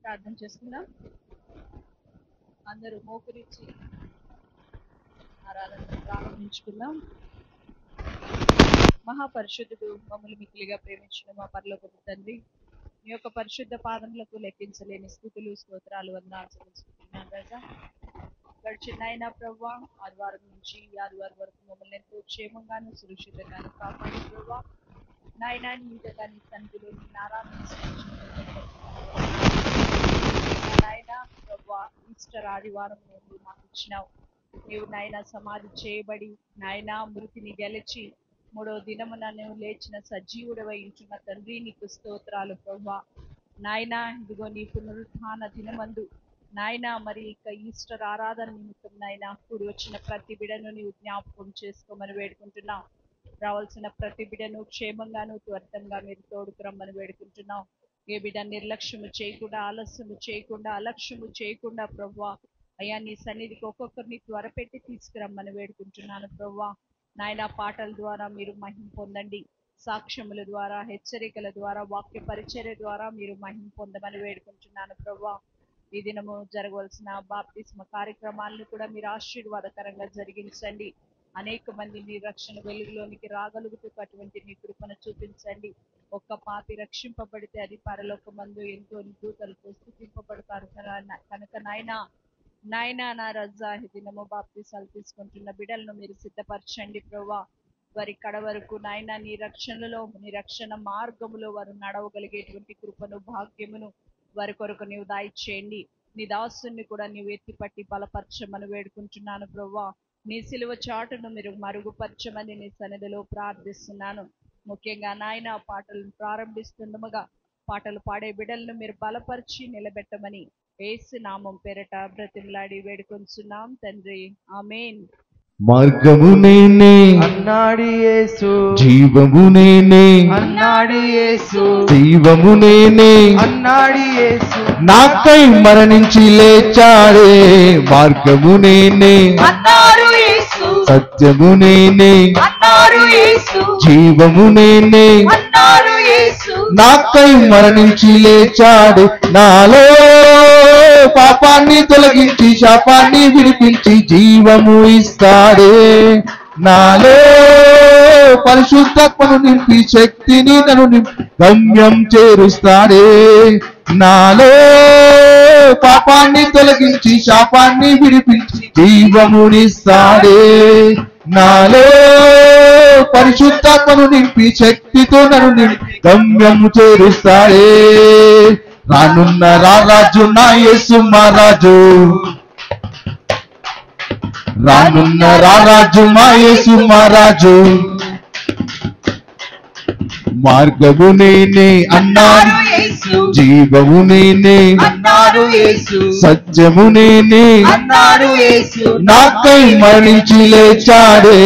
ప్రార్థన చేసుకుందాం. అందరూ మోకరించి ఆరాధన ప్రారంభించుకుందాం. మహాపరిశుద్ధుడు, మమ్మల్ని మిక్కిలిగా ప్రేమించిన మా పరలోకపు తండ్రి, మీ యొక్క పరిశుద్ధ పాదములకు లెక్కించలేని స్థుతులు, స్తోత్రాలు, వందనాలు చెల్లిస్తున్నాను రాజా. గడిచిన నాయన ప్రభువా, ఆదివారం నుంచి ఆదివారం వరకు మమ్మల్ని ఎంతో క్షేమంగాను సురక్షితంగాను కాపాడి ప్రభువా నాయన, నీగా నీ సన్నిధిలో నిన్ను ఆరాధించిన నాయన ప్రభువా, ఈస్టర్ ఆదివారం నుండి మాకు ఇచ్చినావు. నీవు నాయన సమాధి చేయబడి నాయన మృతిని గెలిచి మూడవ దినమున నువ్వు లేచిన సజీవుడవై ఉంటున్న తండ్రి, నీకు స్తోత్రాలు ప్రభువా. నాయన ఇదిగో నీ పునరుత్థాన దినమందు నాయన మరి ఇక ఈస్టర్ ఆరాధన నిమిత్తం నాయన కూడి వచ్చిన ప్రతి బిడను నీవు జ్ఞాపకం చేసుకోమని వేడుకుంటున్నావు. రావాల్సిన ప్రతి బిడను క్షేమంగాను త్వరితంగా మీరు తోడుకురమ్మని వేడుకుంటున్నావు. ఏ బిడ్డ నిర్లక్ష్యము చేయకుండా, ఆలస్యము చేయకుండా, అలక్ష్యము చేయకుండా ప్రభువా అయ్యా నీ సన్నిధికి ఒక్కొక్కరిని త్వరపెట్టి తీసుకురమ్మని వేడుకుంటున్నాను ప్రభువా. నాయన పాటల ద్వారా మీరు మహిమ పొందండి, సాక్ష్యముల ద్వారా, హెచ్చరికల ద్వారా, వాక్య పరిచర్య ద్వారా మీరు మహిమ పొందమని వేడుకుంటున్నాను ప్రభువా. ఈ దినము జరగవలసిన బాప్తిస్మ కార్యక్రమాలను కూడా మీరు ఆశీర్వాదకరంగా జరిగించండి. అనేక మంది నీ రక్షణ వెలుగులోనికి రాగలుగుతూ అటువంటి నీ కృపను చూపించండి. ఒక్క పాపి రక్షింపబడితే అది పరలోకమందు ఎంతో దూతలతో స్తుతింపబడతారు కనుక నాయన నా రజా ఈ దినము బాప్తిసాలు తీసుకుంటున్న బిడ్డలను మీరు సిద్ధపరచండి ప్రభువా. వారి కడ వరకు నాయన నీ రక్షణలో, నీ రక్షణ మార్గములో వారు నడవగలిగేటువంటి కృపను, భాగ్యమును వారి కొరకు నీవు దయచేయండి. నీ దాసుని కూడా నీవు ఎత్తిపట్టి బలపరచమని వేడుకుంటున్నాను ప్రభువా. నీ సిలువ చాటును మీరు మరుగుపరచమని నీ సన్నిధిలో ప్రార్థిస్తున్నాను. ముఖ్యంగా నాయన పాటలను ప్రారంభిస్తుండగా పాటలు పాడే బిడ్డలను మీరు బలపరిచి నిలబెట్టమని యేసు నామం పేరట బ్రతిమలాడి వేడుకొంచున్నాం తండ్రి, ఆమేన్. మార్గము నేనే అన్నాడు యేసు, జీవము నేనే అన్నాడు యేసు, దైవము నేనే అన్నాడు యేసు, నాకై మరణించి లేచాడే. మార్గము నేనే అన్నాడు యేసు, సత్యము నేనే అన్నాడు యేసు, జీవము నేనే అన్నాడు యేసు, నాకై మరణించి లేచాడే. నాలో పాపాన్ని తొలగించి శాపాన్ని విడిపించి జీవము ఇస్తాడే. నాలో పరిశుద్ధాత్మను నింపి శక్తిని తను గమ్యం చేరుస్తాడే. నాలో పాపాన్ని తొలగించి శాపాన్ని విడిపించి జీవమునిస్తాడే. నాలో పరిశుద్ధాత్మను నింపి శక్తితో నన్ను గమ్యము చేరుస్తాడే. రానున్న రారాజు నా యేసు మహారాజు, రానున్న రారాజు మా యేసు మహారాజు. మార్గము నేనే అన్నాడు యేసు, జీవము నేనే అన్నాడు యేసు, సత్యము నేనే అన్నాడు యేసు, నాకై మరణించి లేచాడే.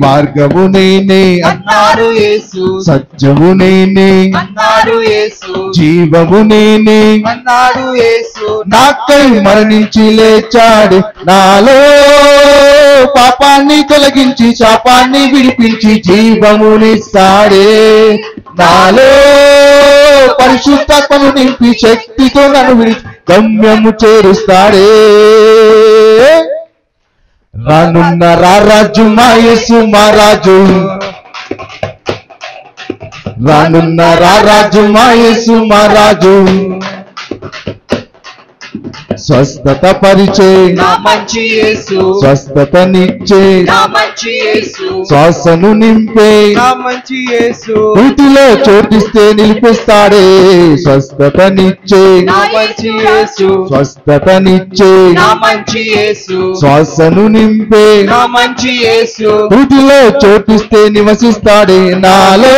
మార్గము నేనే అన్నాడు యేసు, సత్యము నేనే అన్నాడు యేసు, జీవము నేనే అన్నాడు యేసు, నాకై మరణించి లేచాడు. నాలో పాపాన్ని తొలగించి శాపాన్ని విడిపించి జీవమునిస్తాడే. నాలో పరిశుద్ధాత్మను నింపి శక్తితో నన్ను గమ్యము చేరుస్తాడే. రానున్న రారాజు మా యేసు మహారాజు, రానున్న రారాజు మా యేసు మహారాజు. స్వస్థత పరిచే నా మంచి యేసు, స్వస్థతనిచ్చే నా మంచి యేసు, శ్వాసను నింపే నా మంచి యేసు, వీటిలో చోటిస్తే నిలిపిస్తాడే. స్వస్థతనిచ్చే నా మంచి యేసు, స్వస్థతనిచ్చే నా మంచి యేసు, శ్వాసను నింపే నా మంచి యేసు, వీటిలో చోటిస్తే నివసిస్తాడే. నాలో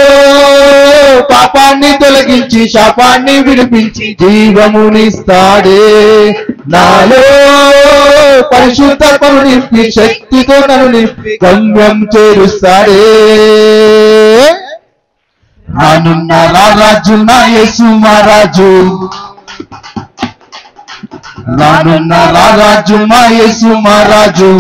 పాపాన్ని తొలగించి శాపాన్ని విడిపించి జీవమునిస్తాడే. నాలో పరిశుద్ధాత్మను నింపి శక్తితో నన్ను నింపి గమ్యం చేరుస్తాడే. రానున్న రారాజు నా యేసు మహారాజు, రానున్న రారాజు మా యేసు మహారాజు.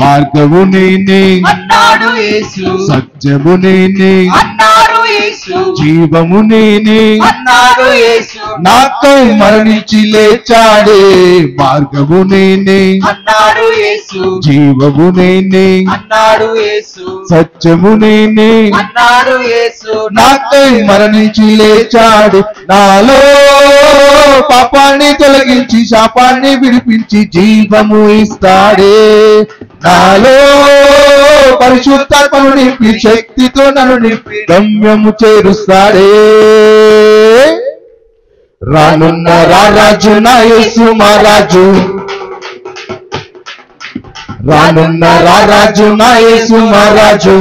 మార్గము నేనే అన్నాడు యేసు, సత్యము నేనే అన్నాడు యేసు, యేసు జీవము నేనే అన్నాడు యేసు నాకై మరణించి లేచాడే మార్గము నేనే అన్నాడు యేసు జీవము నేనే అన్నాడు యేసు సత్యము నేనే అన్నాడు యేసు నాకై మరణించి లేచాడు నాలో పాపాన్ని తొలగించి శాపాన్ని విడిపించి జీవము ఇస్తాడే నాలో పరిశుద్ధాత్మను నింపి శక్తితో నన్ను నింపి గమ్యము చేరుస్తాడే రానున్న రారాజు నా యేసు మహారాజు రానున్న రారాజు నా యేసు మహారాజు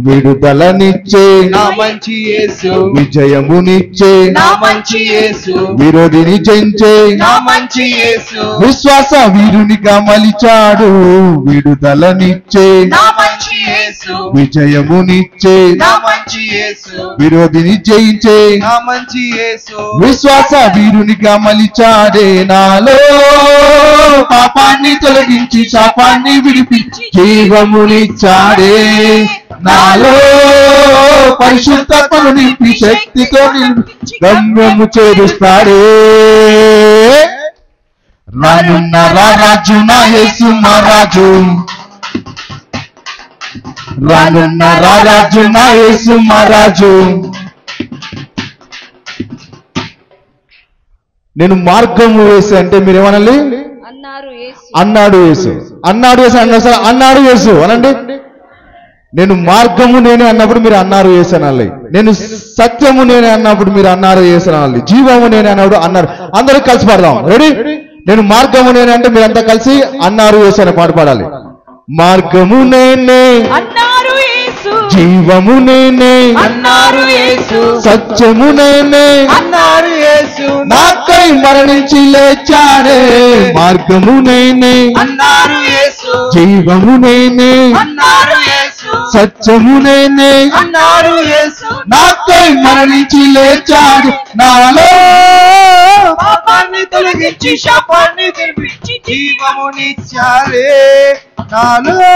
విడుదలనిచ్చే నా మంచి యేసు విజయమునిచ్చే నా మంచి యేసు విరోధిని జయించే నా మంచి యేసు విశ్వాస వీరునిగా మలిచాడు విడుదలనిచ్చే నా మంచి యేసు విజయమునిచ్చే నా మంచి యేసు విరోధిని జయించే నా మంచి యేసు విశ్వాస వీరునిగా మలిచాడే నాలో పాపాన్ని తొలగించి శాపాన్ని విడిపించి జీవమునిచ్చాడే నాలో పరిశుద్ధాత్మను నింపి శక్తితో నింపి గమ్యము చేరుస్తాడే రానున్న రారాజు నా యేసు మహారాజు రానున్న రారాజు నా యేసు మహారాజు నేను మార్గము వేసి అంటే మీరేమనాలి అన్నారు యేసు అన్నాడు యేసు అన్నాడు యేసు అన్న అన్నాడు యేసు అనండి నేను మార్గము నేనే అన్నప్పుడు మీరు అన్నారు యేసు అనాలి నేను సత్యము నేనే అన్నప్పుడు మీరు అన్నారు యేసు అనాలి జీవము నేనే అన్నప్పుడు అన్నారు అందరూ కలిసి పాడదాం రెడీ నేను మార్గము నేనే అంటే మీరంతా కలిసి అన్నారు యేసు అనే పాట పాడాలి మార్గము నేనే అన్నారు యేసు జీవము నేనే అన్నారు యేసు సత్యము నేనే అన్నారు యేసు నాకై మరణించి లేచాడే మార్గము నేనే అన్నారు యేసు జీవము నేనే అన్నారు యేసు సత్యము నేనే అన్నారు యేసు నాకై మరణించి లేచాడు నాలో పాపాన్ని తొలగించి శాపాన్ని తెరిపించి జీవమునిచ్చాడే నాలో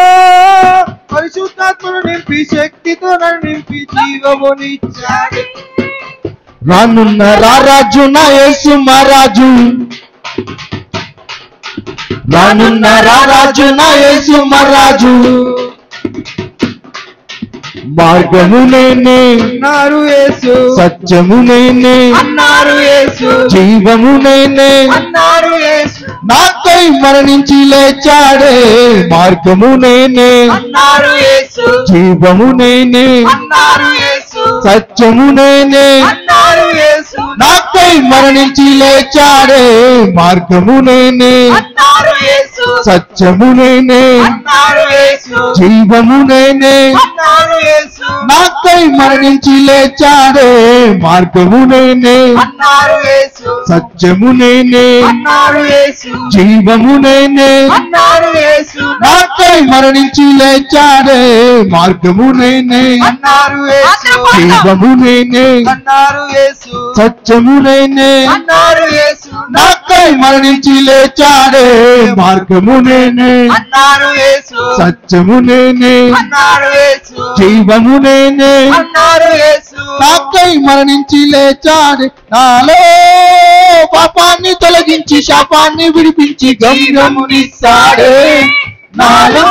పరిశుద్ధాత్మను నింపి శక్తితో నన్ను నింపి జీవమునిచ్చాడే రానున్న రారాజు నా యేసు మహారాజు రానున్న రారాజు నా యేసు మహారాజు మార్గము నేనే అన్నారు యేసు సత్యము నేనే అన్నారు యేసు జీవము నేనే అన్నారు యేసు నాకై మరణించి లేచాడే మార్గము నేనే అన్నారు యేసు జీవము నేనే అన్నారు యేసు సత్యము నేనే అన్నారు యేసు నాకై మరణించి లేచాడే మార్గము నేనే అన్నారు యేసు సత్యము నేనే అన్నారు యేసు జీవము నేనే అన్నారు యేసు నాకై మరణించి లేచాడే మార్గము నేనే అన్నారు యేసు సత్యము నేనే అన్నారు యేసు జీవము నేనే అన్నారు యేసు నాకై మరణించి లేచాడే మార్గము నేనే అన్నారు యేసు జీవము నేనే అన్నారు యేసు సత్యము నేనే అన్నారు యేసు నాకై మరణించి లేచాడే మార్గము నేనే అన్నారు యేసు సత్యము నేనే అన్నారు యేసు జీవము నేనే అన్నారు యేసు నాకై మరణించి లేచాడే నాలో పాపాన్ని తొలగించి శాపాన్ని విడిపించి గమ్యమునిస్తాడే నాలో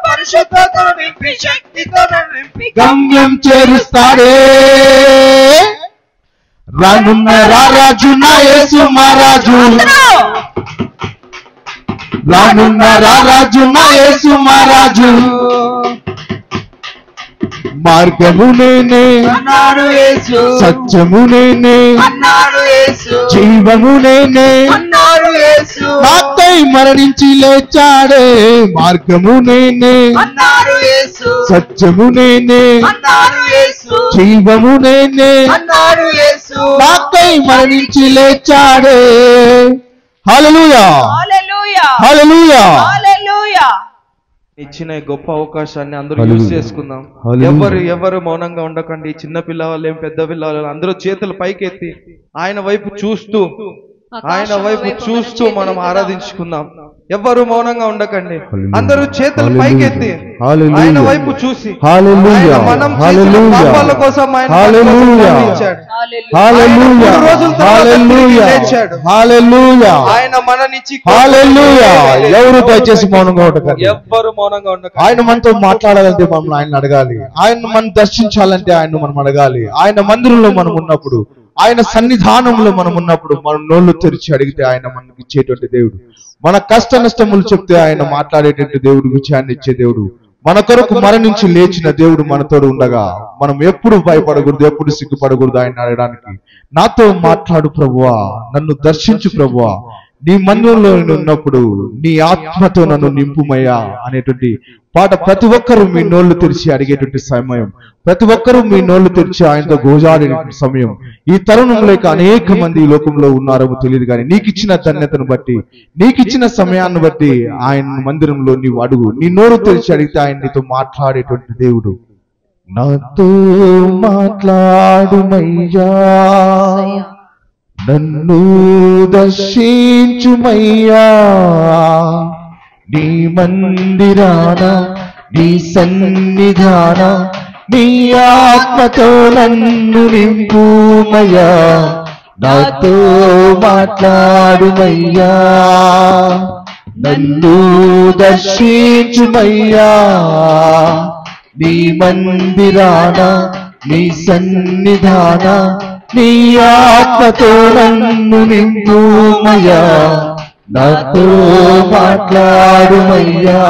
పరిశుద్ధతను నింపి శక్తితో నన్ను నింపి గమ్యం చేరుస్తాడే రానున్న రారాజు నా యేసు మహారాజు రానున్న రారాజు నా యేసు మహారాజు మార్గము నేనే అన్నారు యేసు సత్యము నేనే అన్నారు యేసు జీవము నేనే అన్నారు యేసు నాకై మరణించి లేచాడే మార్గము నేనే అన్నారు యేసు సత్యము నేనే అన్నారు యేసు జీవము నేనే అన్నారు యేసు నాకై మరణించి లేచాడే హల్లెలూయా హల్లెలూయా హల్లెలూయా హల్లెలూయా ఇచ్చిన ఈ గొప్ప అవకాశాన్ని అందరూ హల్లెలూయా. యూజ్ చేసుకుందాం. హల్లెలూయా. ఎవరు మౌనంగా ఉండకండి. చిన్న పిల్లవాళ్ళేం పెద్ద పిల్లవాళ్ళు అందరూ చేతులు పైకెత్తి ఆయన వైపు చూస్తూ మనం ఆరాధించుకుందాం. ఎవ్వరు మౌనంగా ఉండకండి. హల్లెలూయా. అందరూ చేతులు హల్లెలూయా. పైకెత్తి హల్లెలూయా. ఆయన వైపు చూసి హల్లెలూయా. ఆయన మనం చేసిన హల్లెలూయా. పాపాల కోసం ఆయన హల్లెలూయా. మరణించాడు. హల్లెలూయా. ఆయన 3 రోజుల తర్వాత హల్లెలూయా. లేచాడు. హల్లెలూయా. ఆయన మననిచ్చి హల్లెలూయా. ఎవరు దయచేసి మౌనంగా ఉండకండి. ఎవ్వరు మౌనంగా ఉండకండి. ఆయన మనతో మాట్లాడాలంటే మనం ఆయన అడగాలి. ఆయన మనం దర్శించాలంటే ఆయన మనం అడగాలి. ఆయన మందిరంలో మనం ఉన్నప్పుడు, ఆయన సన్నిధానంలో మనం ఉన్నప్పుడు మనం నోళ్ళు తెరిచి అడిగితే ఆయన మనకి ఇచ్చేటువంటి దేవుడు. మన కష్ట నష్టములు చెప్తే ఆయన మాట్లాడేటువంటి దేవుడు, విజయాన్ని ఇచ్చే దేవుడు. మన కొరకు మరణించి లేచిన దేవుడు మనతోడు ఉండగా మనం ఎప్పుడు భయపడకూడదు, ఎప్పుడు సిగ్గుపడకూడదు ఆయన అడగడానికి. నాతో మాట్లాడు ప్రభువా, నన్ను దర్శించు ప్రభువా, నీ మందిరంలో నేను ఉన్నప్పుడు నీ ఆత్మతో నన్ను నింపుమయ్యా అనేటువంటి పాట ప్రతి ఒక్కరూ మీ నోళ్లు తెరిచి అడిగేటువంటి సమయం, ప్రతి ఒక్కరూ మీ నోళ్లు తెరిచి ఆయనతో గోజాడే సమయం. ఈ తరుణంలో అనేక మంది ఈ లోకంలో ఉన్నారో తెలియదు, కానీ నీకు ఇచ్చిన ధన్యతను బట్టి, నీకు ఇచ్చిన సమయాన్ని బట్టి ఆయన మందిరంలో నీవు అడుగు. నీ నోరు తెరిచి అడిగితే ఆయన నీతో మాట్లాడేటువంటి దేవుడు. నాతో మాట్లాడుమయ్యా, నన్ను దర్శించుమయ్యా, నీ మందిరాన, నీ సన్నిధాన, నీ ఆత్మతో నన్ను నింపుమయ్యా, నాతో మాట్లాడుమయ్యా, నన్ను దర్శించుమయ్యా, నీ మందిరాన, నీ సన్నిధాన, నీ ఆత్మతో నన్ను నింపుమయ్యా, నాతో మాట్లాడుమయ్యా.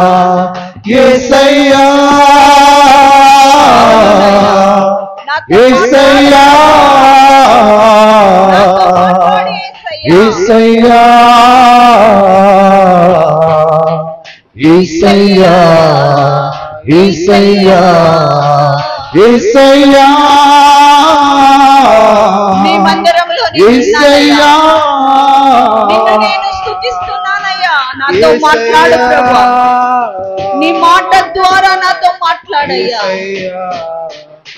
యేసయ్యా, యేసయ్యా, యేసయ్యా, యేసయ్యా, యేసయ్యా, యేసయ్యా, నీ మందిరంలో యేసయ్యా, నిన్ను నేను స్తుతిస్తున్నానయ్యా. నాతో మాట్లాడు ప్రభువా, నీ మాట ద్వారా నాతో మాట్లాడయ్యా.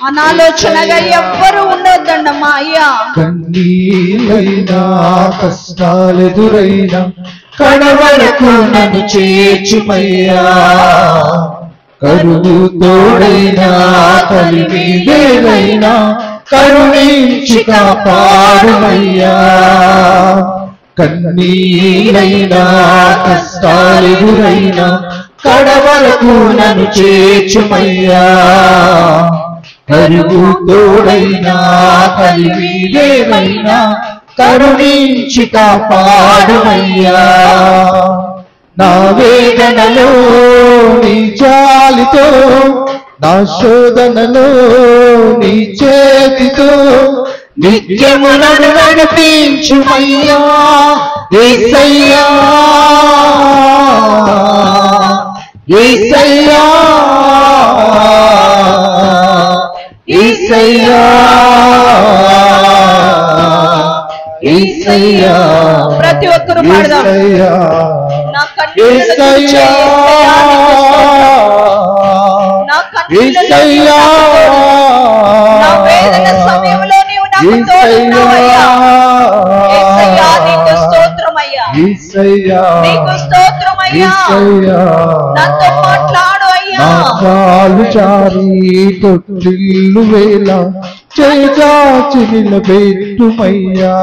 అనాలోచనగా ఎవ్వరు ఉండొద్దమ్మా అయ్యా. కన్నీళ్ళైనా కష్టాలెదురైనా కడవరకు నన్ను చేర్చుమయ్యా, కరువు తోడైనా కలిమిదేనైనా కరుణించి కాపాడుమయ్యా. కన్నీళ్ళైనా కష్టాలెదురైనా కడవరకు నన్ను చేర్చుమయ్యా, కరువు తోడైనా కలిమిదేనైనా కరుణించి కాపాడుమయ్యా. నా వేదనలో నీ జాలితో, నా శోధనలో నీ చేతితో నిత్యము నన్ను నడిపించుమయ్యా. యేసయ్యా, యేసయ్యా, యేసయ్యా, యేసయ్యా. ప్రతి ఒక్కరు పాడదాం. నా కన్నీళ్లను యేసయ్యా, నా కన్నీళ్లను యేసయ్యా, నా వేదన సమయంలో నీవు నాకు తోడున్నావయ్యా. యేసయ్యా, నీకు స్తోత్రమయ్యా, యేసయ్యా, నీకు స్తోత్రమయ్యా. యేసయ్యా. నాతో మాట్లాడు అయ్యా. నా కాలు జారి తొట్టిల్లు వేళ చేజాచి నిలబెట్టుమయ్యా,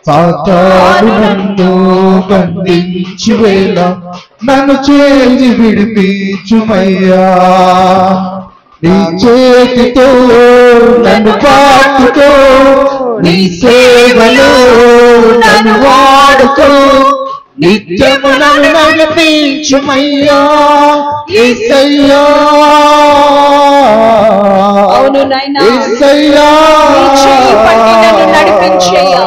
సాతాను నన్ను బంధించి వేళ నన్ను చేసి విడిపించుమయ్యా. నీ చేతితో నన్ను పాటుకో, నీ సేవలో నన్ను వాడుకో, నిత్యము నన్ను నడిపించుమయ్యా. యేసయ్యా, అవును నాయనా, యేసయ్యా, నీ చేయి పట్టి నన్ను నడిపించయ్యా.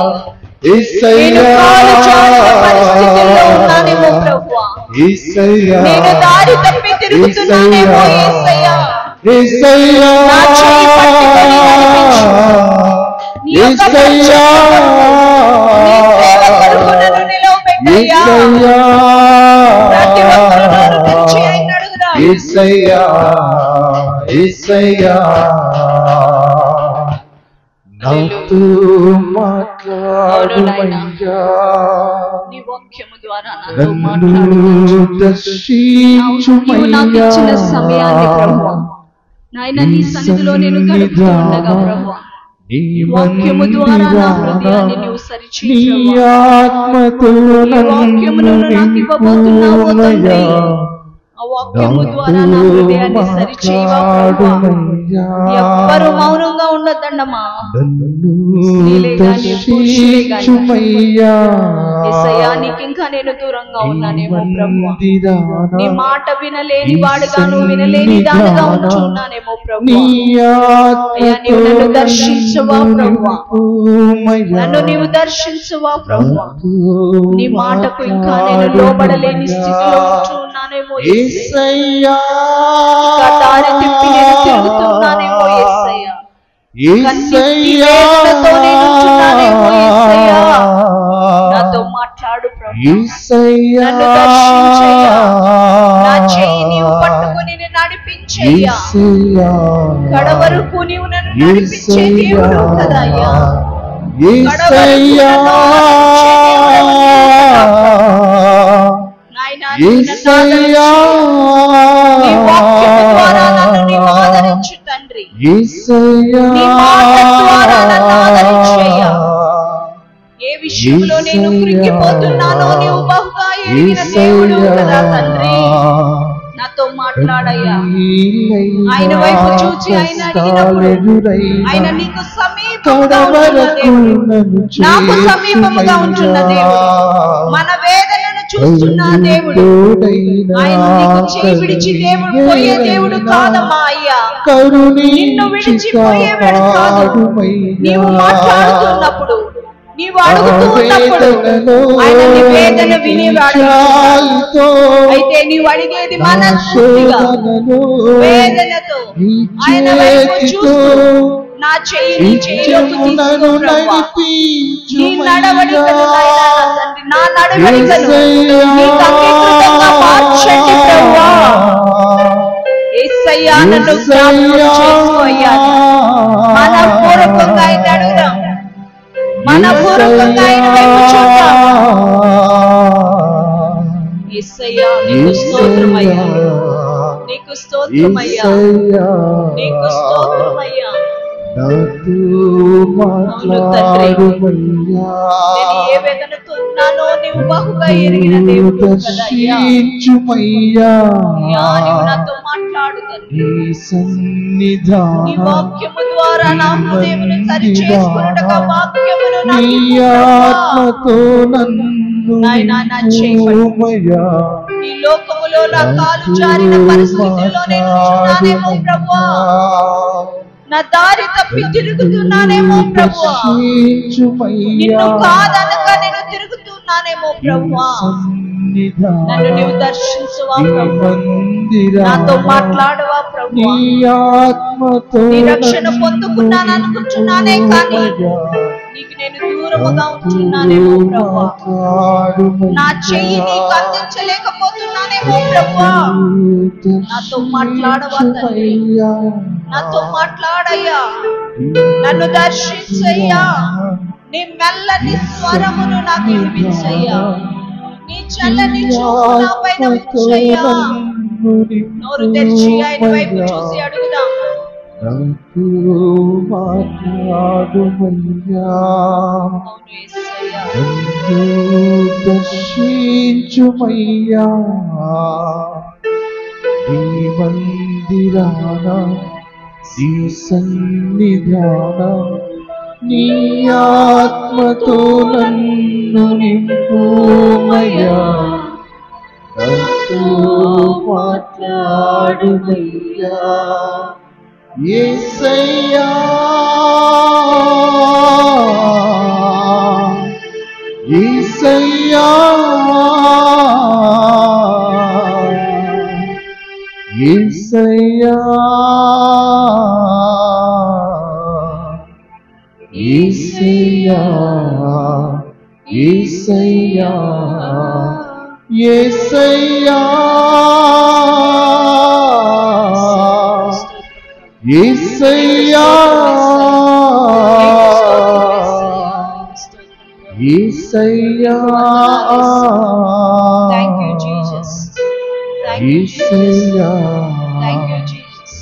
నేను యేసయ్యా, కాలు జారిన పరిస్థితుల్లో ఉన్నానేమో ప్రభువా, యేసయ్యా, నేను దారి తప్పి తిరుగుతున్నానేమో యేసయ్యా. యేసయ్యా, నా చేయి పట్టుకొని నడిపించు. నీ యొక్క యేసయ్యా, నీ సేవ కొరకు నన్ను నిలవబెట్టయ్యా. యేసయ్యా, ప్రతి ఒక్కరు నోరు తెరిచి ఆయన్ని అడుగుదాం. యేసయ్యా, యేసయ్యా, నా నాతో మాట్లాడుమయ్యా, నీ వాక్యము ద్వారా నాతో నన్ను మాట్లాడు. నీవు నాకు ఇచ్చిన సమయాన్ని ప్రభువా నాయన నీ సన్నిధిలో నేను గడుపుతూ ఉండగా ప్రభువా నీ వాక్యము ద్వారా నా హృదయాన్ని నీవు సరిచేయి ప్రభువా. నీ వాక్యమును నాకు ఇవ్వబోతున్నావు తండ్రి, ఆ వాక్యము ద్వారా నా హృదయాన్ని సరిచేయవా ప్రభువా. ఎవ్వరు మౌనంగా ఉండొద్దమ్మా, స్త్రీలే గాని పురుషులే గాని యేసయ్యా నీకు ఇంకా నేను దూరంగా ఉన్నానేమో ప్రభువా. నీ మాట వినలేని వాడుగాను వినలేని దానిగా ఉంటున్నానేమో ప్రభువా. అయ్యా నీవు నన్ను దర్శించవా ప్రభువా, నన్ను నీవు దర్శించవా ప్రభువా. నీ మాటకు ఇంకా నేను లోబడలేని స్థితిలో ఉంటున్నానేమో యేసయ్యా. ఇంకా దారి తిప్పి నేను తిరుగుతున్నానేమో యేసయ్యా. కన్నీటి వేదనతో నేను ఉంటున్నానేమో యేసయ్యా. నాతో మాట్లాడు ప్రభువా, నన్ను దర్శించయ్యా. నా చెయ్యి నీవు పట్టుకొని నేను నడిపించయ్యా. కడవరకు నీవు నన్ను నడిపించే దేవుడు కదా అయ్యా. నీ వాక్యము ద్వారా నన్ను నీవు ఆదరించు తండ్రి, నీ మాట ద్వారా నన్ను ఆదరించయ్యా. ఏ విషయంలో నేను కృంగిపోతున్నానో నీవు బహుగా ఎరిగిన దేవుడు కదా తండ్రి. నాతో మాట్లాడయ్యా. ఆయన వైపు చూచి ఆయన అడిగినప్పుడు ఆయన నీకు సమీపముగా ఉంటున్న దేవుడు, నాకు సమీపముగా ఉంటున్న దేవుడు, మన వేదనను చూస్తున్న దేవుడు. ఆయన నీకు చేయి విడిచి దేవుడు పోయే దేవుడు కాదమ్మా అయ్యా. నిన్ను విడిచిపోయేవాడు కాదు. నీవు మాట్లాడుతున్నప్పుడు, నీవు అడుగుతూ ఉన్నప్పుడు ఆయన నీ వేదన వినేవాడు. అయితే నీవు అడిగేది మనస్ఫూర్తిగా వేదనతో ఆయన వైపు చూస్తూ నా చెయ్యి నీ చెయ్యిలోకి తీసుకో ప్రభువా. నీ నడవడికను నాయనా నా తండ్రి, నా నడవడికను నీకు అంగీకృతంగా మార్చండి ప్రభువా. యేసయ్యా నన్ను జ్ఞాపకం చేసుకో అయ్యా. మనపూర్వకంగా ఆయన అడుగుదాం, మనపూర్వకంగా ఆయన వైపు చూద్దాం. యేసయ్యా నీకు స్తోత్రమయ్యా, నీకు స్తోత్రమయ్యా, నీకు స్తోత్రమయ్యా. అవును తండ్రి, నేను ఏ వేదనతో ఉన్నానో నీవు బహుగా ఎరిగిన దేవుడు కదా అయ్యా. నీవు నాతో మాట్లాడు తండ్రి. నీ వాక్యము ద్వారా నా హృదయమును సరి చేసుకున్నట్టుగా వాక్యమును నాయనా నా చేయబడి ఈ లోకములో నా కాలు జారిన పరిస్థితుల్లో నేను ఉంటున్నానేమో ప్రభువా. నా దారి తప్పి తిరుగుతున్నానేమో ప్రభువా. నిన్ను కాదనక నేను తిరుగుతున్నానేమో ప్రభువా. నన్ను నీవు దర్శించువా ప్రభువా. నాతో మాట్లాడవా ప్రభువా. నీ రక్షణ పొందుకున్నాను అనుకుంటున్నానే కానీ నీకు నేను దూరముగా ఉంటున్నానేమో ప్రభువా. నా చెయ్యి నీకు అందించలేకపోతున్నానేమో ప్రభువా. నాతో మాట్లాడవా తండ్రి, నాతో మాట్లాడయ్యా. నన్ను దర్శించయ్యా. నీ మెల్లని స్వరమును నాకు వినిపించయ్యా. నీ చల్లని చూపు నా పైన ఉంచయ్యా. నోరు తెరిచి ఆయన వైపు చూసి అడుగుదాం. నాకు మాట్లాడుమయ్యా, నన్ను దర్శించుమయ్యా. నీ మందిరాన నీ సన్నిధాన నీ ఆత్మతో నన్ను నింపుమయ్యా. నాతో మాట్లాడుమయ్యా యేసయ్యా. యేసయ్యా, యేసయ్యా, యేసయ్యా, యేసయ్యా, యేసయ్యా, యేసయ్యా, Thank you, Jesus. Thank you, Jesus. Thank you, Jesus.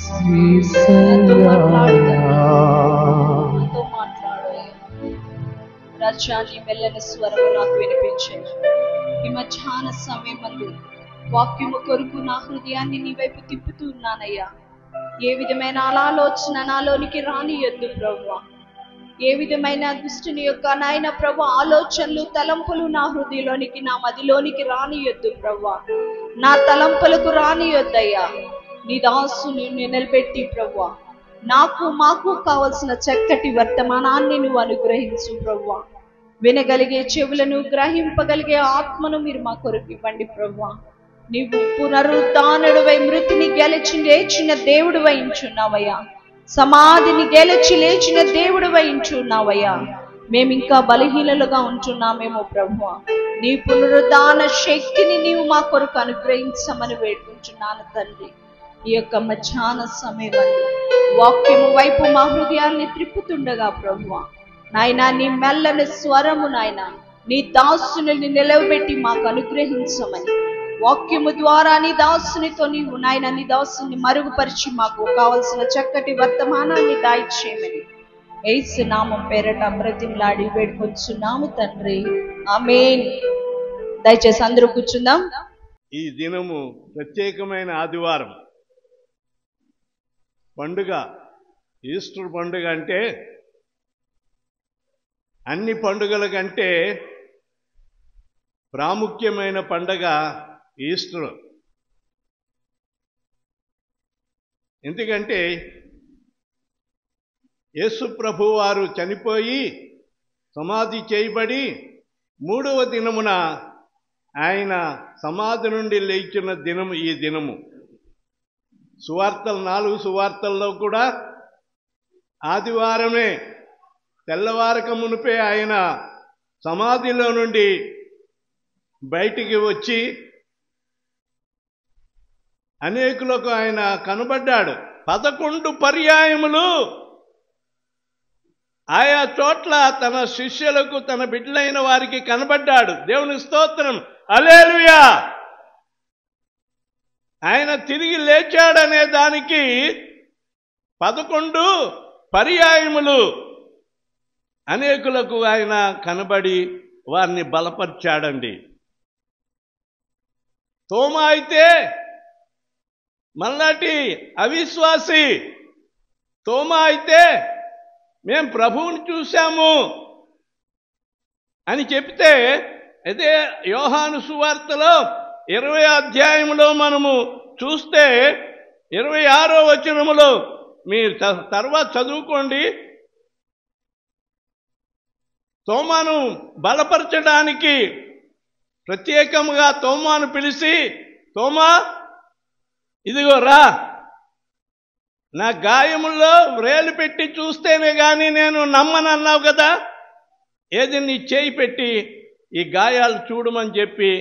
నాతో మాట్లాడు. రాజ్యాన్ని మెల్లని స్వరము నాకు వినిపించాను. ఈ మధ్యాహ్న సమయమందు వాక్యము కొరకు నా హృదయాన్ని నీ వైపు తిప్పుతూ ఉన్నానయ్యా. ఏ విధమైన ఆలోచన నాలోనికి రానియొద్దు ప్రభువా. ఏ విధమైన దుష్టుని యొక్క నాయన ప్రభు ఆలోచనలు తలంపులు నా హృదయంలోనికి నా మదిలోనికి రానియొద్దు ప్రభువా. నా తలంపులకు రానియొద్దయ్యా. నీ దాసుని నిలబెట్టి ప్రభువా నాకు మాకు కావలసిన చక్కటి వర్తమానాన్ని నువ్వు అనుగ్రహించు ప్రభువా. వినగలిగే చెవులను, గ్రహింపగలిగే ఆత్మను మీరు మా కొరకు ఇవ్వండి ప్రభువా. నీవు పునరుద్ధానుడివై మృతిని గెలిచి లేచిన దేవుడు వహించున్నావయ్యా. సమాధిని గెలిచి లేచిన దేవుడు వహించున్నావయ్యా. మేమింకా బలహీనలుగా ఉంటున్నామేమో ప్రభువా. నీ పునరుద్ధాన శక్తిని నీవు మా కొరకు అనుగ్రహించమని వేడుకుంటున్నాను తండ్రి. ఈ యొక్క మధ్యాహ్న సమయం వాక్యము వైపు మా హృదయాన్ని త్రిప్పుతుండగా ప్రభువా నాయనా నీ మెల్లని స్వరము నాయన నీ దాసుని నిలవబెట్టి మాకు అనుగ్రహించమని, వాక్యము ద్వారా నీ దాసునితో నీవు నాయన నీ దాసుని మరుగుపరిచి మాకు కావలసిన చక్కటి వర్తమానాన్ని దాయిచేయమని యేసు నామం పేరట బ్రతిమలాడి వేడుకొచ్చున్నాము తండ్రి. ఆమేన్. దయచేసి అందరూ కూర్చుందాం. ఈ దినము ప్రత్యేకమైన ఆదివారం పండుగ. ఈస్టర్ పండుగ అంటే అన్ని పండుగల కంటే ప్రాముఖ్యమైన పండుగ ఈస్టర్. ఎందుకంటే యేసు ప్రభు వారు చనిపోయి సమాధి చేయబడి 3వ దినమున ఆయన సమాధి నుండి లేచిన దినము ఈ దినము. సువార్తలు 4 సువార్తల్లో కూడా ఆదివారమే తెల్లవారక మునిపే ఆయన సమాధిలో నుండి బయటికి వచ్చి అనేకులకు ఆయన కనబడ్డాడు. 11 పర్యాయములు ఆయా చోట్ల తన శిష్యులకు తన బిడ్డలైన వారికి కనబడ్డాడు. దేవుని స్తోత్రం, హల్లెలూయా. ఆయన తిరిగి లేచాడనే దానికి 11 పర్యాయములు అనేకులకు ఆయన కనబడి వారిని బలపరిచాడండి. తోమా అయితే మళ్ళాటి అవిశ్వాసి. తోమా అయితే మేం ప్రభువుని చూశాము అని చెప్తే, అదే యోహాను సువార్తలో 20వ అధ్యాయంలో మనము చూస్తే 26వ వచనములో మీరు తర్వాత చదువుకోండి. తోమాను బలపరచడానికి ప్రత్యేకంగా తోమాను పిలిచి, తోమా ఇదిగో రా, నా గాయముల్లో వ్రేలు పెట్టి చూస్తేనే కానీ నేను నమ్మనన్నావు కదా, ఏది నీ చేయి పెట్టి ఈ గాయాలు చూడమని చెప్పి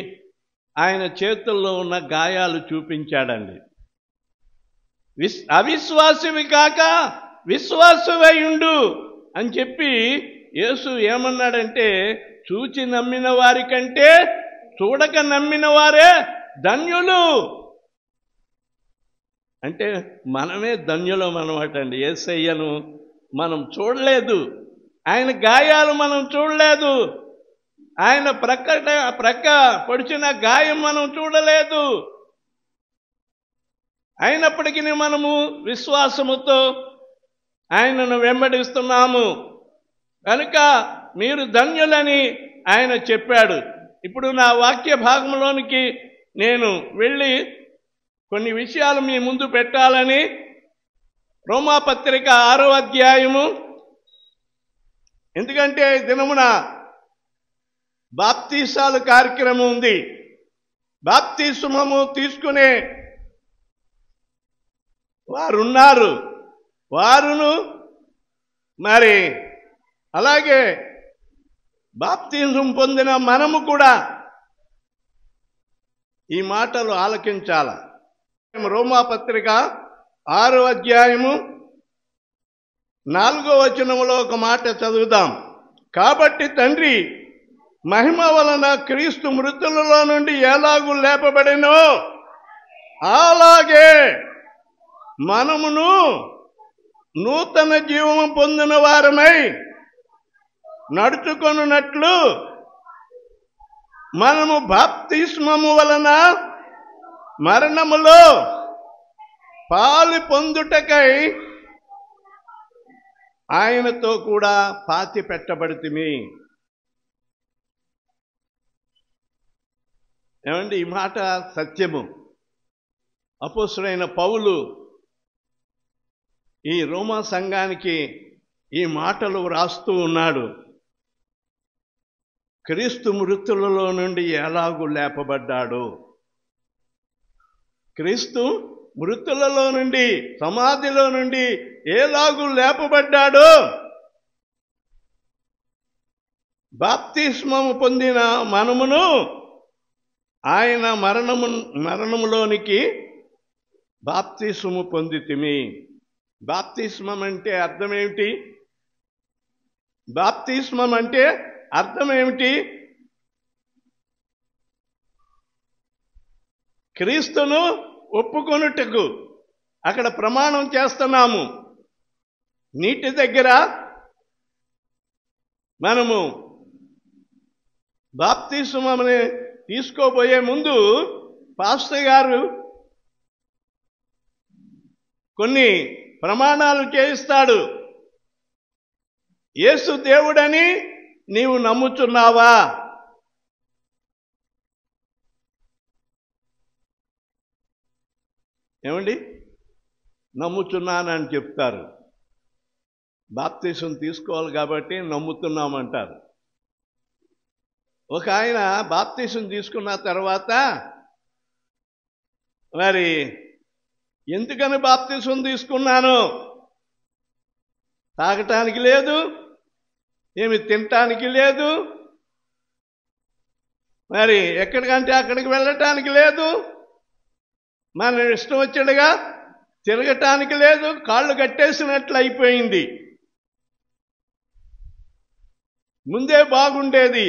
ఆయన చేతుల్లో ఉన్న గాయాలు చూపించాడండి. అవిశ్వాసివి కాక విశ్వాసమై ఉండు అని చెప్పి యేసు ఏమన్నాడంటే, చూచి నమ్మిన వారి కంటే చూడక నమ్మిన వారే ధన్యులు. అంటే మనమే ధన్యులం అన్నమాట అండి. యేసయ్యను మనం చూడలేదు, ఆయన గాయాలు మనం చూడలేదు, ఆయన ప్రక్క పొడిచిన గాయం మనం చూడలేదు. అయినప్పటికీ మనము విశ్వాసముతో ఆయనను వెంబడిస్తున్నాము కనుక మీరు ధన్యులని ఆయన చెప్పాడు. ఇప్పుడు నా వాక్య భాగంలోనికి నేను వెళ్ళి కొన్ని విషయాలు మీ ముందు పెట్టాలని రోమాపత్రిక 6వ అధ్యాయము, ఎందుకంటే దినమున బాప్తీసాలు కార్యక్రమం ఉంది. బాప్తిస్మము తీసుకునే వారున్నారు, వారును మరి అలాగే బాప్తిజం పొందిన మనము కూడా ఈ మాటలు ఆలకించాల. రోమాపత్రిక 6వ అధ్యాయము 4వ వచనములో ఒక మాట చదువుదాం. కాబట్టి తండ్రి, మహిమ వలన క్రీస్తు మృతులలో నుండి ఎలాగూ లేపబడెనో అలాగే మనమును నూతన జీవము పొందిన వారమై నడుచుకొనున్నట్లు మనము బాప్తిస్మము వలన మరణములో పాలు పొందుటకై ఆయనతో కూడా పాతి పెట్టబడితిమి. ఏమండి, ఈ మాట సత్యము. అపోస్తలుడైన పౌలు ఈ రోమా సంఘానికి ఈ మాటలు వ్రాస్తూ ఉన్నాడు. క్రీస్తు మృతులలో నుండి ఎలాగూ లేపబడ్డాడు. క్రీస్తు మృతులలో నుండి, సమాధిలో నుండి ఎలాగూ లేపబడ్డాడో బాప్తిస్మము పొందిన మనమును ఆయన మరణములోనికి బాప్తిస్మము పొందితిమి. బాప్తిస్మం అంటే అర్థం ఏమిటి? బాప్తిస్మం అంటే అర్థం ఏమిటి? క్రీస్తును ఒప్పుకొనుటకు అక్కడ ప్రమాణం చేస్తున్నాము. నీటి దగ్గర మనము బాప్తిస్మముని తీసుకోబోయే ముందు పాస్టర్ గారు కొన్ని ప్రమాణాలు చేయిస్తాడు. యేసు దేవుడని నీవు నమ్ముచున్నావా? ఏమండి, నమ్ముచున్నానని చెప్తారు. బాప్తిసం తీసుకోవాలి కాబట్టి నమ్ముతున్నామంటారు. ఒక ఆయన బాప్తిసం తీసుకున్న తర్వాత మరి ఎందుకని బాప్తిసం తీసుకున్నాను? తాగటానికి లేదు, ఏమి తినటానికి లేదు, మరి ఎక్కడికంటే అక్కడికి వెళ్ళటానికి లేదు, మన ఇష్టం వచ్చేట్టుగా తిరగటానికి లేదు, కాళ్ళు కట్టేసినట్లు అయిపోయింది. ముందే బాగుండేది.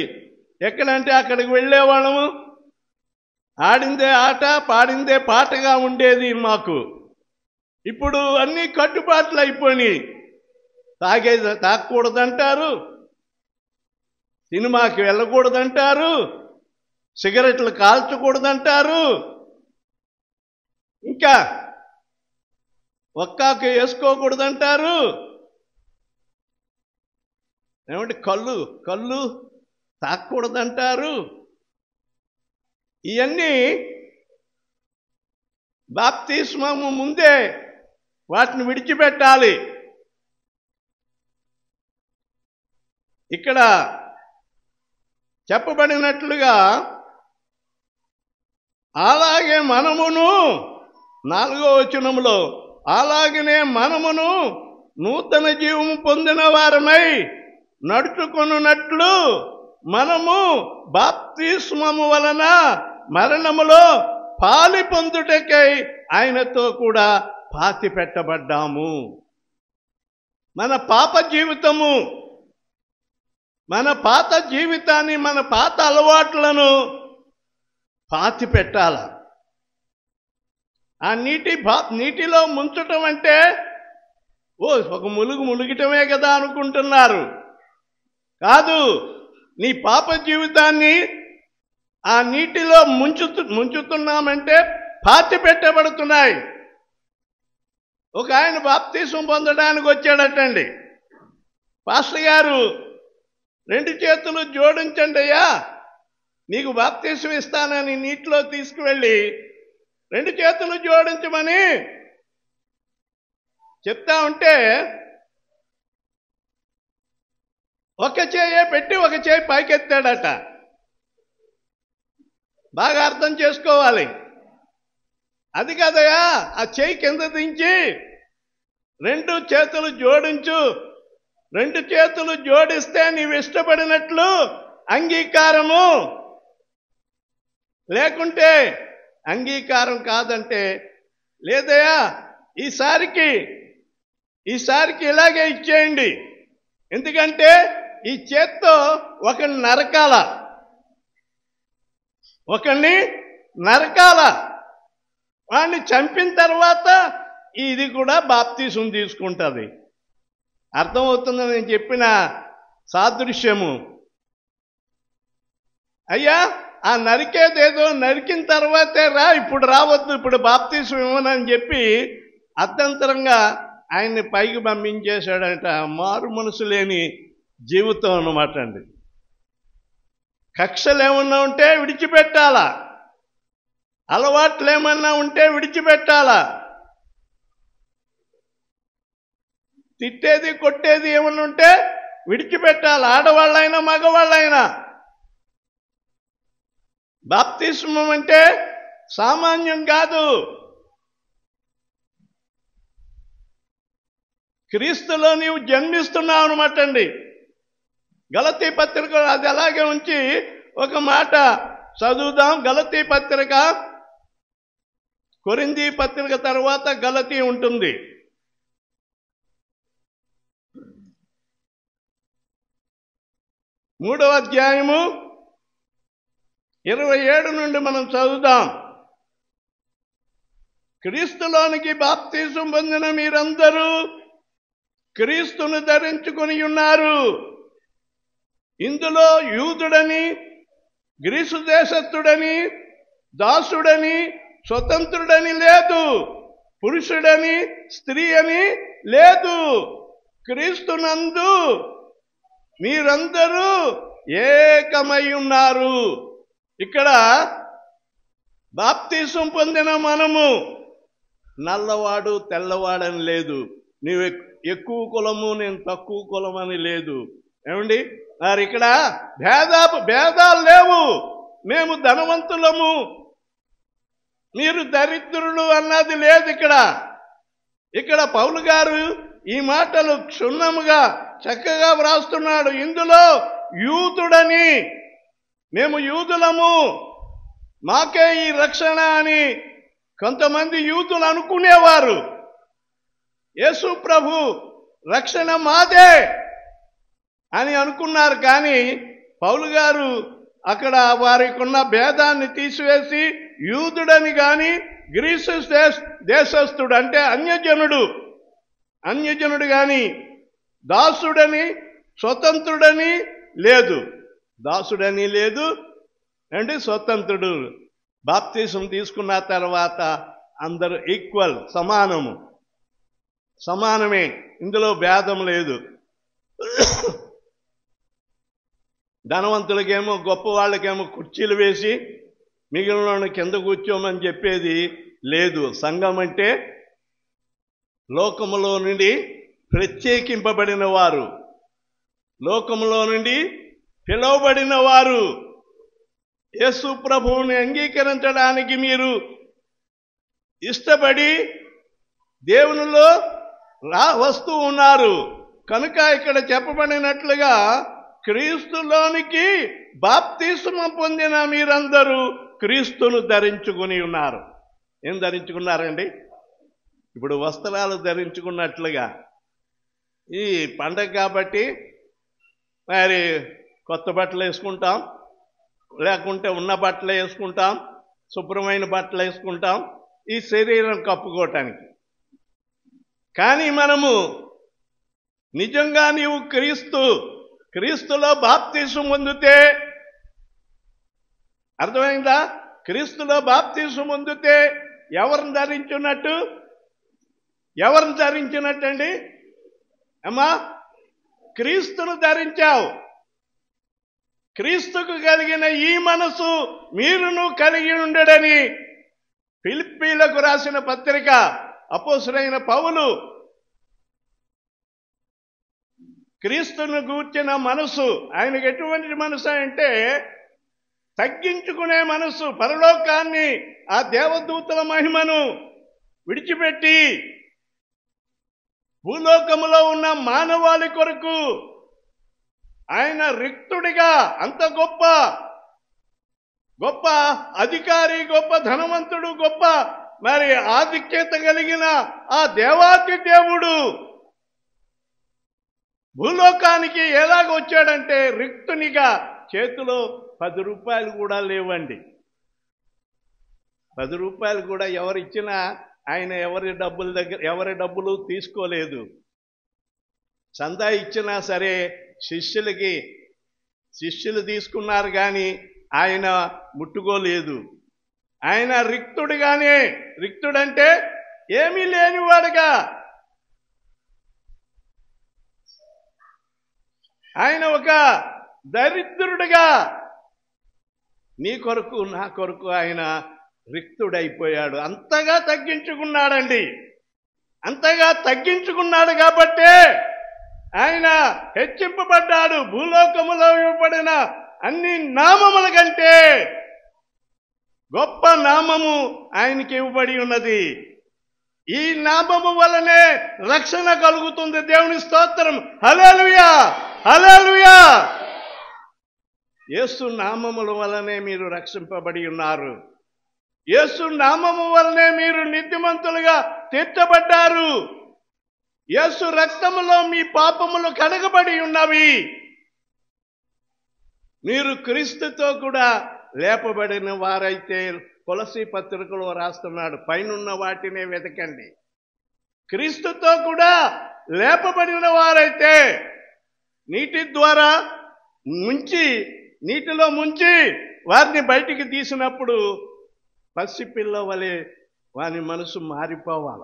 ఎక్కడంటే అక్కడికి వెళ్ళేవాళ్ళము, ఆడిందే ఆట, పాడిందే పాటగా ఉండేది మాకు. ఇప్పుడు అన్నీ కట్టుబాట్లు అయిపోయినాయి. తాగకూడదంటారు, సినిమాకి వెళ్ళకూడదంటారు, సిగరెట్లు కాల్చకూడదంటారు, ఇంకా ఒక్కాకు వేసుకోకూడదంటారు. ఏమంటే కళ్ళు తాగకూడదంటారు. ఇవన్నీ బాప్తిస్మము ముందే వాటిని విడిచిపెట్టాలి. ఇక్కడ చెప్పబడినట్లుగా అలాగే మనమును 4వ వచనంలో అలాగనే మనమును నూతన జీవము పొందిన వారమై నడుచుకొనున్నట్లు మనము బాప్తిస్మము వలన మరణములో పాలి పొందుటకై ఆయనతో కూడా పాతి పెట్టబడ్డాము. మన పాప జీవితము, మన పాత జీవితాన్ని, మన పాత అలవాట్లను పాతి పెట్టాల. ఆ నీటిలో ముంచటం అంటే ఒక ములుగటమే కదా అనుకుంటున్నారు. కాదు, నీ పాప జీవితాన్ని ఆ నీటిలో ముంచుతున్నామంటే పాతి పెట్టబడుతున్నాయి. ఒక ఆయన బాప్తిసం పొందడానికి వచ్చాడటండి. పాస్టర్ గారు 2 చేతులు జోడించండి అయ్యా, నీకు బాప్తిసం ఇస్తానని నీటిలో తీసుకువెళ్ళి 2 చేతులు జోడించమని చెప్తా ఉంటే ఒక చేయే పెట్టి ఒక చేయి పైకెత్తాడట. బాగా అర్థం చేసుకోవాలి. అది కదయా, ఆ చేయి కింద దించి 2 చేతులు జోడించు. 2 చేతులు జోడిస్తే నీవు ఇష్టపడినట్లు అంగీకారము, లేకుంటే అంగీకారం కాదంటే లేదయా, ఈసారికి ఇలాగే ఇచ్చేయండి. ఎందుకంటే ఈ చేత్తో ఒక నరకాల, ఒకరిని నరకాల, వాడిని చంపిన తర్వాత ఇది కూడా బాప్తీసం తీసుకుంటుంది. అర్థమవుతుందని నేను చెప్పిన సాదృశ్యము. అయ్యా ఆ నరికేదేదో నరికిన తర్వాతే రా, ఇప్పుడు రావద్దు, ఇప్పుడు బాప్తీసం ఇవ్వనని చెప్పి అర్థంతరంగా ఆయన్ని పైకి పంపించేశాడంట. మారు మనసు లేని జీవితం అన్నమాట అండి. కక్షలు ఏమన్నా ఉంటే విడిచిపెట్టాలా, అలవాట్లు ఏమన్నా ఉంటే విడిచిపెట్టాలా, తిట్టేది కొట్టేది ఏమన్నా ఉంటే విడిచిపెట్టాలి, ఆడవాళ్ళైనా మగవాళ్ళైనా. బాప్తిస్మం అంటే సామాన్యం కాదు. క్రీస్తులో నీవు జన్మిస్తున్నావు అనమాట అండి. గలతీ పత్రిక అది అలాగే ఉంచి ఒక మాట చదువుదాం. గలతీ పత్రిక, కొరింథీ పత్రిక తర్వాత గలతీ ఉంటుంది. 3వ అధ్యాయము 27 నుండి మనం చదువుదాం. క్రీస్తులోనికి బాప్తీసం పొందిన మీరందరూ క్రీస్తును ధరించుకొని ఉన్నారు. ఇందులో యూదుడని, గ్రీసు దేశస్థుడని, దాసుడని, స్వతంత్రుడని లేదు, పురుషుడని, స్త్రీ అని లేదు, క్రీస్తునందు మీరందరూ ఏకమై ఉన్నారు. ఇక్కడ బాప్తీసం పొందిన మనము నల్లవాడు తెల్లవాడని లేదు, నీవు ఎక్కువ కులము నేను తక్కువ కులం అని లేదు. ఏమండి, మరి ఇక్కడ భేదాలు లేవు. మేము ధనవంతులము, మీరు దరిద్రులు అన్నది లేదు. ఇక్కడ పౌలు గారు ఈ మాటలు క్షుణ్ణముగా చక్కగా వ్రాస్తున్నాడు. ఇందులో యూదుడని, మేము యూదులము, మాకే ఈ రక్షణ అని కొంతమంది యూదులు అనుకునేవారు. యేసు ప్రభు రక్షణ మాదే అని అనుకున్నారు. కానీ పౌలు గారు అక్కడ వారికి ఉన్న భేదాన్ని తీసివేసి యూదుడని కానీ, గ్రీసు దేశస్థుడు అంటే అన్యజనుడు కానీ, దాసుడని స్వతంత్రుడని లేదు, దాసుడని లేదు అంటే స్వతంత్రుడు. బాప్తీసం తీసుకున్న తర్వాత అందరూ ఈక్వల్, సమానమే, ఇందులో భేదం లేదు. ధనవంతులకేమో గొప్ప వాళ్ళకేమో కుర్చీలు వేసి మిగిలిన కింద కూర్చోమని చెప్పేది లేదు. సంఘం అంటే లోకములో నుండి ప్రత్యేకింపబడిన వారు, లోకములో నుండి పిలువబడిన వారు. యేసు ప్రభువుని అంగీకరించడానికి మీరు ఇష్టపడి దేవునిలో వస్తూ ఉన్నారు కనుక ఇక్కడ చెప్పబడినట్లుగా క్రీస్తులోనికి బాప్తిస్మం పొందిన మీరందరూ క్రీస్తును ధరించుకుని ఉన్నారు. ఏం ధరించుకున్నారండి? ఇప్పుడు వస్త్రాలు ధరించుకున్నట్లుగా ఈ పండగ కాబట్టి మరి కొత్త బట్టలు వేసుకుంటాం, లేకుంటే ఉన్న బట్టలు వేసుకుంటాం, శుభ్రమైన బట్టలు వేసుకుంటాం ఈ శరీరం కప్పుకోవటానికి. కానీ మనము నిజంగా నీవు క్రీస్తులో బాప్తిస్మం పొందితే, అర్థమైందా? క్రీస్తులో బాప్తిస్మం పొందితే ఎవరిని ధరించినట్టండి? అమ్మా, క్రీస్తును ధరించావు. క్రీస్తుకు కలిగిన ఈ మనసు మీరును కలిగి ఉండడని ఫిలిప్పీలకు రాసిన పత్రిక అపోస్తలుడైన పౌలు క్రీస్తును గూర్చిన మనసు, ఆయనకు ఎటువంటి మనసు అంటే తగ్గించుకునే మనసు. పరలోకాన్ని, ఆ దేవదూతల మహిమను విడిచిపెట్టి భూలోకములో ఉన్న మానవాళి కొరకు ఆయన రిక్తుడిగా, అంత గొప్ప అధికారి, గొప్ప ధనవంతుడు, గొప్ప మరి ఆధిక్యత కలిగిన ఆ దేవాతి దేవుడు భూలోకానికి ఎలాగ వచ్చాడంటే రిక్తునిగా. చేతిలో 10 రూపాయలు కూడా లేవండి. రూపాయలు కూడా ఎవరిచ్చినా ఆయన ఎవరి డబ్బులు తీసుకోలేదు. చందా ఇచ్చినా సరే శిష్యులు తీసుకున్నారు కానీ ఆయన ముట్టుకోలేదు. ఆయన రిక్తుడంటే ఏమీ లేనివాడుగా, ఆయన ఒక దరిద్రుడిగా నీ కొరకు నా కొరకు ఆయన రిక్తుడైపోయాడు. అంతగా తగ్గించుకున్నాడండి. అంతగా తగ్గించుకున్నాడు కాబట్టే ఆయన హెచ్చింపబడ్డాడు. భూలోకములో ఇవ్వబడిన అన్ని నామముల కంటే గొప్ప నామము ఆయనకి ఇవ్వబడి ఉన్నది. ఈ నామము వలనే రక్షణ కలుగుతుంది. దేవుని స్తోత్రం. హల్లెలూయా, హల్లెలూయా. యేసు నామముల వలనే మీరు రక్షింపబడి ఉన్నారు. యేసు నామము వలనే మీరు నీతిమంతులుగా తీర్చబడ్డారు. యేసు రక్తములో మీ పాపములు కడగబడి ఉన్నవి. మీరు క్రీస్తుతో కూడా లేపబడిన వారైతే, కొలసీ పత్రికలో రాస్తున్నాడు, పైనున్న వాటినే వెతకండి. క్రీస్తుతో కూడా లేపబడిన వారైతే నీటి ద్వారా నీటిలో ముంచి వారిని బయటికి తీసినప్పుడు పసిపిల్ల వలె వాని మనసు మారిపోవాల.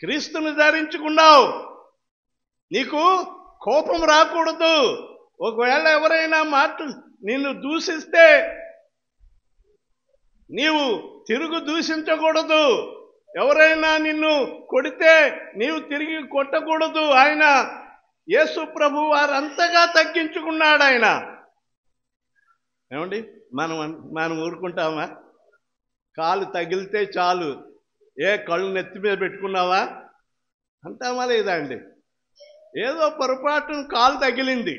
క్రీస్తుని ధరించుకున్నావు, నీకు కోపం రాకూడదు. ఒకవేళ ఎవరైనా నిన్ను దూషిస్తే నీవు తిరుగు దూషించకూడదు. ఎవరైనా నిన్ను కొడితే నీవు తిరిగి కొట్టకూడదు. ఆయన యేసు ప్రభు వారంతగా తగ్గించుకున్నాడు ఆయన. ఏమండి, మనం ఊరుకుంటామా? కాలు తగిలితే చాలు, కళ్ళు నెత్తి మీద పెట్టుకున్నావా అంటామా లేదా అండి? ఏదో పొరపాటును కాలు తగిలింది,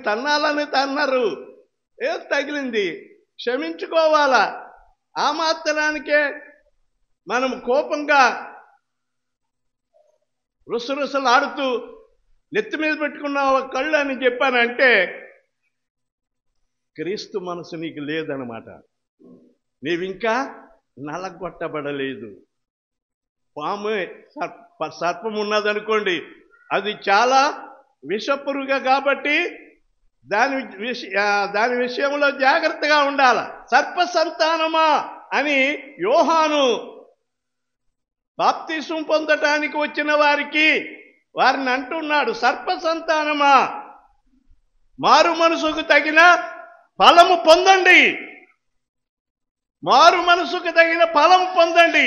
తన్నాలని తన్నారు, ఏదో తగిలింది, క్షమించుకోవాలా. ఆ మాత్రానికే మనం కోపంగా రుసరుసలాడుతూ నెత్తి మీద పెట్టుకున్న కళ్ళు అని చెప్పానంటే క్రీస్తు మనసు నీకు లేదనమాట. నీవింకా నలగొట్టబడలేదు. సర్పం ఉన్నదనుకోండి, అది చాలా విషపురుగ కాబట్టి దాని విషయంలో జాగ్రత్తగా ఉండాలి. సర్ప సంతానమా అని యోహాను బాప్తిసం పొందటానికి వచ్చిన వారిని అంటున్నాడు, సర్ప సంతానమా, మారు మనసుకు తగిన ఫలము పొందండి. మారు మనసుకు తగిన ఫలము పొందండి.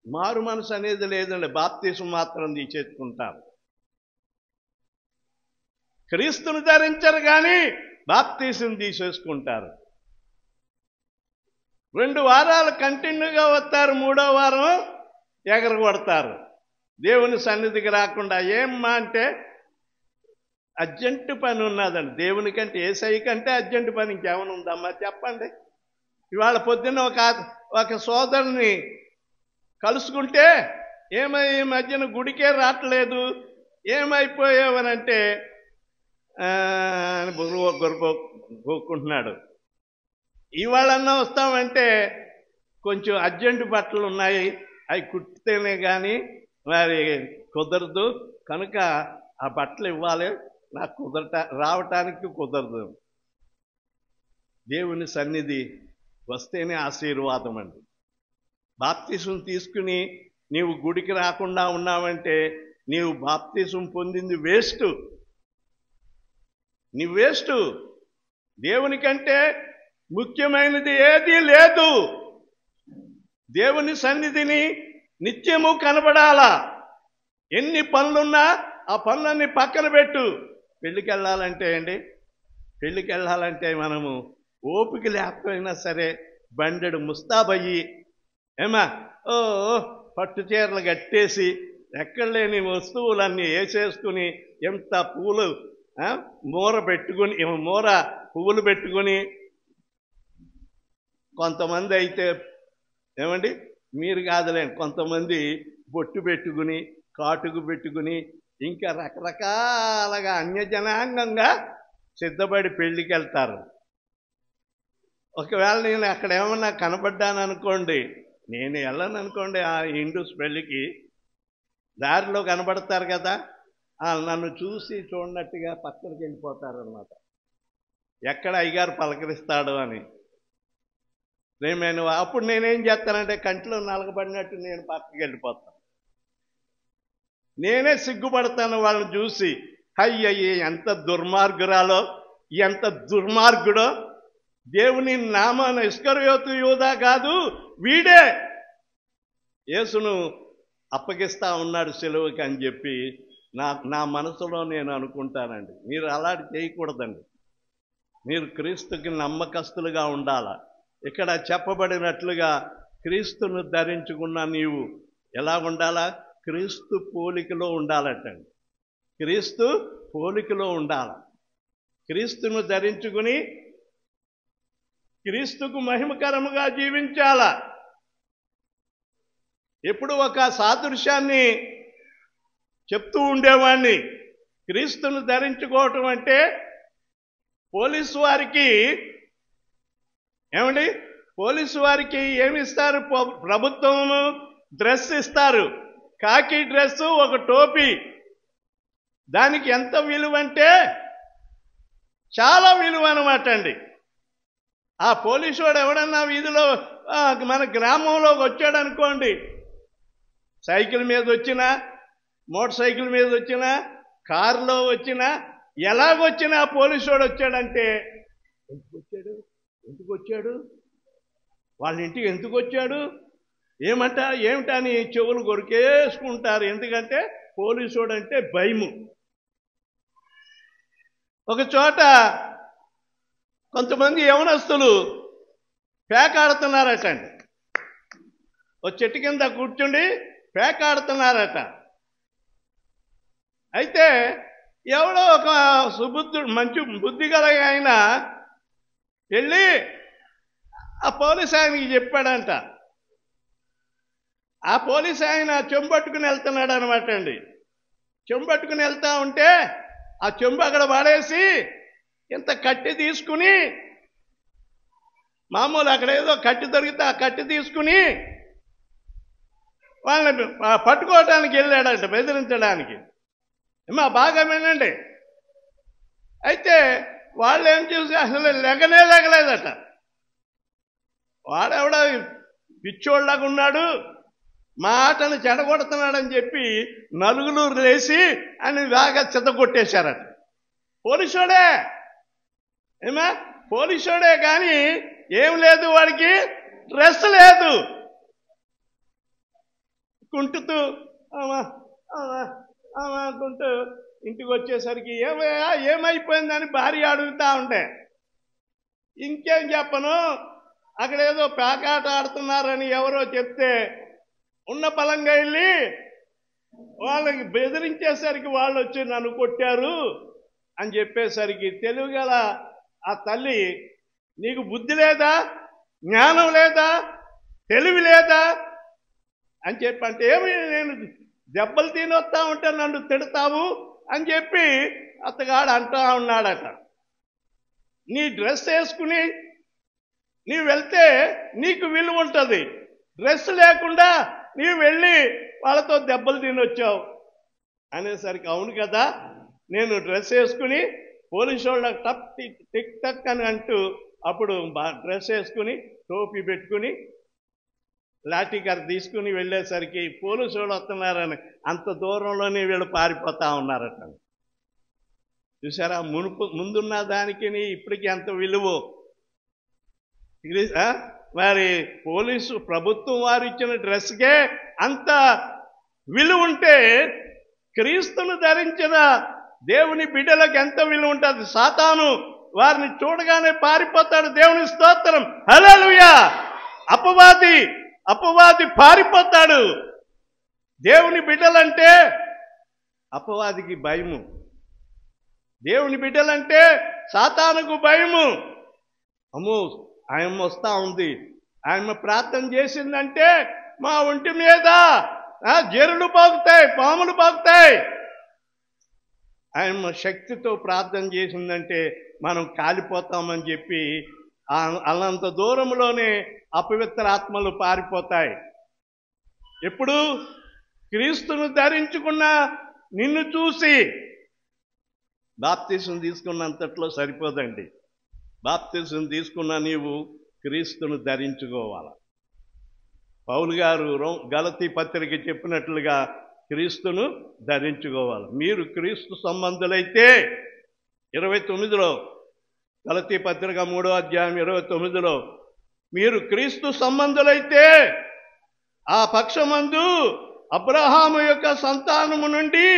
మారు మనసు అనేది లేదండి, బాప్తిసం మాత్రం తీసేసుకుంటారు. క్రీస్తుని ధరించరు కానీ బాప్తిసం తీసేసుకుంటారు. 2 వారాలు కంటిన్యూగా వస్తారు, 3వ వారం ఎగరగొడతారు. దేవుని సన్నిధికి రాకుండా. ఏమ్మా అంటే అర్జెంటు పని ఉన్నదండి. దేవుని కంటే, యేసయ్య కంటే అర్జెంటు పని ఇంకేమైనా ఉందమ్మా చెప్పండి. ఇవాళ పొద్దున్న ఒక సోదరుని కలుసుకుంటే, ఈ మధ్యన గుడికే రావట్లేదు, ఏమైపోయావనంటే గొరుకుంటున్నాడు. ఇవాళన్నా వస్తామంటే కొంచెం అర్జెంటు బట్టలు ఉన్నాయి, అవి కుట్టితేనే కానీ మరి కుదరదు, కనుక ఆ బట్టలు ఇవ్వాలి, నాకు రావటానికి కుదరదు. దేవుని సన్నిధి వస్తేనే ఆశీర్వాదం అండి. బాప్తిసం తీసుకుని నీవు గుడికి రాకుండా ఉన్నావంటే నీవు బాప్తిసం పొందింది వేస్ట్. నీ వేస్ట్. దేవుని కంటే ముఖ్యమైనది ఏదీ లేదు. దేవుని సన్నిధిని నిత్యము కనబడాలా. ఎన్ని పనులున్నా ఆ పనులన్నీ పక్కన పెట్టు. పెళ్ళికి వెళ్ళాలంటే మనము ఓపిక లేకపోయినా సరే బండెడు ముస్తాబయ్యి, పట్టు చీరలు కట్టేసి ఎక్కడ లేని వస్తువులన్నీ వేసేసుకుని, ఎంత పువ్వులు మూర పువ్వులు పెట్టుకుని, కొంతమంది అయితే మీరు కాదులేండి, కొంతమంది బొట్టు పెట్టుకుని, కాటుకు పెట్టుకుని, ఇంకా రకరకాలుగా అన్యజనాంగంగా సిద్ధపడి పెళ్ళికి వెళ్తారు. ఒకవేళ నేను అక్కడ ఏమన్నా కనబడ్డాను అనుకోండి, నేను వెళ్ళను అనుకోండి ఆ హిందూస్ పెళ్ళికి, దారిలో కనబడతారు కదా, నన్ను చూసి చూడనట్టుగా పక్కనకి వెళ్ళిపోతారన్నమాట. ఎక్కడ అయ్యగారు పలకరిస్తాడు అని. నేను అప్పుడు నేనేం చేస్తానంటే కంటిలో నలగబడినట్టు నేను పక్కకి వెళ్ళిపోతాను. నేనే సిగ్గుపడతాను వాళ్ళని చూసి. అయ్యయ్యే ఎంత దుర్మార్గురాలో, ఎంత దుర్మార్గుడో, దేవుని నామాన ఇస్కరియోతు యూదా కాదు, వీడే యేసును అప్పగిస్తా ఉన్నాడు సిలువకి అని చెప్పి నా మనసులో నేను అనుకుంటానండి. మీరు అలాంటి చేయకూడదండి. మీరు క్రీస్తుకి నమ్మకస్తులుగా ఉండాలా. ఇక్కడ చెప్పబడినట్లుగా క్రీస్తును ధరించుకున్న నీవు ఎలా ఉండాలా? క్రీస్తు పోలికలో ఉండాలటండి. క్రీస్తు పోలికలో ఉండాల. క్రీస్తును ధరించుకుని క్రీస్తుకు మహిమకరముగా జీవించాల. ఎప్పుడు ఒక సాదృశ్యాన్ని చెప్తూ ఉండేవాడిని. క్రీస్తును ధరించుకోవటం అంటే పోలీసు వారికి ఏమండి, పోలీసు వారికి ఏమిస్తారు? ప్రభుత్వము డ్రెస్ ఇస్తారు, కాకి డ్రెస్సు, ఒక టోపీ. దానికి ఎంత విలువ అంటే చాలా విలువ అనమాట అండి. ఆ పోలీసు వాడు ఎవడన్నా వీధిలో మన గ్రామంలోకి వచ్చాడు అనుకోండి, సైకిల్ మీద వచ్చినా, మోటార్ సైకిల్ మీద వచ్చినా, కారులో వచ్చినా, ఎలాగొచ్చినా పోలీసు వాడు వచ్చాడంటే ఎందుకు వచ్చాడు వాళ్ళ ఇంటికి ఎందుకు వచ్చాడు ఏమిటా అని చెవులు కొరికేసుకుంటారు. ఎందుకంటే పోలీసు వాడు అంటే భయము. ఒక చోట కొంతమంది యవనస్తులు పేకాడుతున్నారటండి. ఒక చెట్టు కింద కూర్చుండి పేకాడుతున్నారట. అయితే ఎవడో ఒక సుబుద్ధుడు, మంచి బుద్ధి గల ఆయన వెళ్ళి ఆ పోలీస్ ఆయనకి చెప్పాడంట. ఆ పోలీస్ ఆయన చెంబట్టుకుని వెళ్తున్నాడు అనమాట అండి. చెంబట్టుకుని వెళ్తా ఉంటే ఆ చెంబు అక్కడ పడేసి ఇంత కట్టి తీసుకుని, మామూలు అక్కడ ఏదో కట్టి దొరికితే ఆ కట్టి తీసుకుని వాళ్ళని పట్టుకోవడానికి వెళ్ళాడంట, బెదిరించడానికి. ఏమా బాగా వినండి. అయితే వాళ్ళు ఏం చూసి అసలు లెగలేదట. వాడెవడ పిచ్చోళ్ళగా ఉన్నాడు, మా ఆటను చెడగొడుతున్నాడని చెప్పి నలుగురు లేచి అని బాగా చెత్తగొట్టేశారట. పోలీసోడే ఏమా, పోలీసోడే కానీ ఏం లేదు, వాడికి డ్రెస్ లేదు. కుంటుతూ కుంటూ ఇంటికి వచ్చేసరికి ఏమైపోయిందని భార్య అడుగుతా ఉంటే, ఇంకేం చెప్పను, అక్కడ ఏదో పేకాట ఆడుతున్నారని ఎవరో చెప్తే ఉన్న బలంగా వెళ్ళి వాళ్ళకి బెదిరించేసరికి వాళ్ళు వచ్చి నన్ను కొట్టారు అని చెప్పేసరికి తెలివిగల ఆ తల్లి, నీకు బుద్ధి లేదా, జ్ఞానం లేదా, తెలివి లేదా అని చెప్పి అంటే, ఏమి నేను దెబ్బలు తినొస్తా ఉంటే నన్ను తిడతావు అని చెప్పి అత్తగాడు అంటా ఉన్నాడట. నీ డ్రెస్ వేసుకుని నీవు వెళ్తే నీకు విలువ ఉంటుంది, డ్రెస్ లేకుండా నీవు వెళ్ళి వాళ్ళతో దెబ్బలు తినొచ్చావు అనేసరికి, అవును కదా, నేను డ్రెస్ వేసుకుని పోలీసు వాళ్ళకి టక్ టిక్ టక్ అని అంటూ అప్పుడు డ్రెస్ వేసుకుని టోపీ పెట్టుకుని లాఠీ కర్ర తీసుకుని వెళ్ళేసరికి పోలీసు వాళ్ళు వస్తున్నారని అంత దూరంలోనే వీళ్ళు పారిపోతా ఉన్నారట. చూసారా, ముందున్న దానికి ఇప్పటికీ ఎంత విలువ. మరి పోలీసు ప్రభుత్వం వారు ఇచ్చిన డ్రెస్కే అంత విలువ ఉంటే క్రీస్తును ధరించిన దేవుని బిడ్డలకు ఎంత విలువ ఉంటుంది. సాతాను వారిని చూడగానే పారిపోతాడు. దేవుని స్తోత్రం, హల్లెలూయా. అపవాది పారిపోతాడు. దేవుని బిడ్డలంటే అపవాదికి భయము, దేవుని బిడ్డలంటే సాతానుకు భయము. అమ్మో, ఆయన వస్తా ఉంది, ఆయన ప్రార్థన చేసిందంటే మా ఒంటి మీద జరులు పాకుతాయి, పాములు పాకుతాయి. ఆయన శక్తితో ప్రార్థన చేసిందంటే మనం కాలిపోతామని చెప్పి అల్లంత దూరంలోనే అపవిత్ర ఆత్మలు పారిపోతాయి. ఎప్పుడు క్రీస్తును ధరించుకున్న నిన్ను చూసి బాప్తీసం తీసుకున్నంతట్లో సరిపోదండి. బాప్తీసం తీసుకున్న నీవు క్రీస్తును ధరించుకోవాలి. పౌలు గారు గలతీ పత్రిక చెప్పినట్లుగా క్రీస్తును ధరించుకోవాలి. మీరు క్రీస్తు సంబంధులైతే 29లో గలతీ పత్రిక 3వ అధ్యాయం 29లో మీరు క్రీస్తు సంబంధులైతే ఆ పక్షమందు అబ్రహాము యొక్క సంతానము నుండి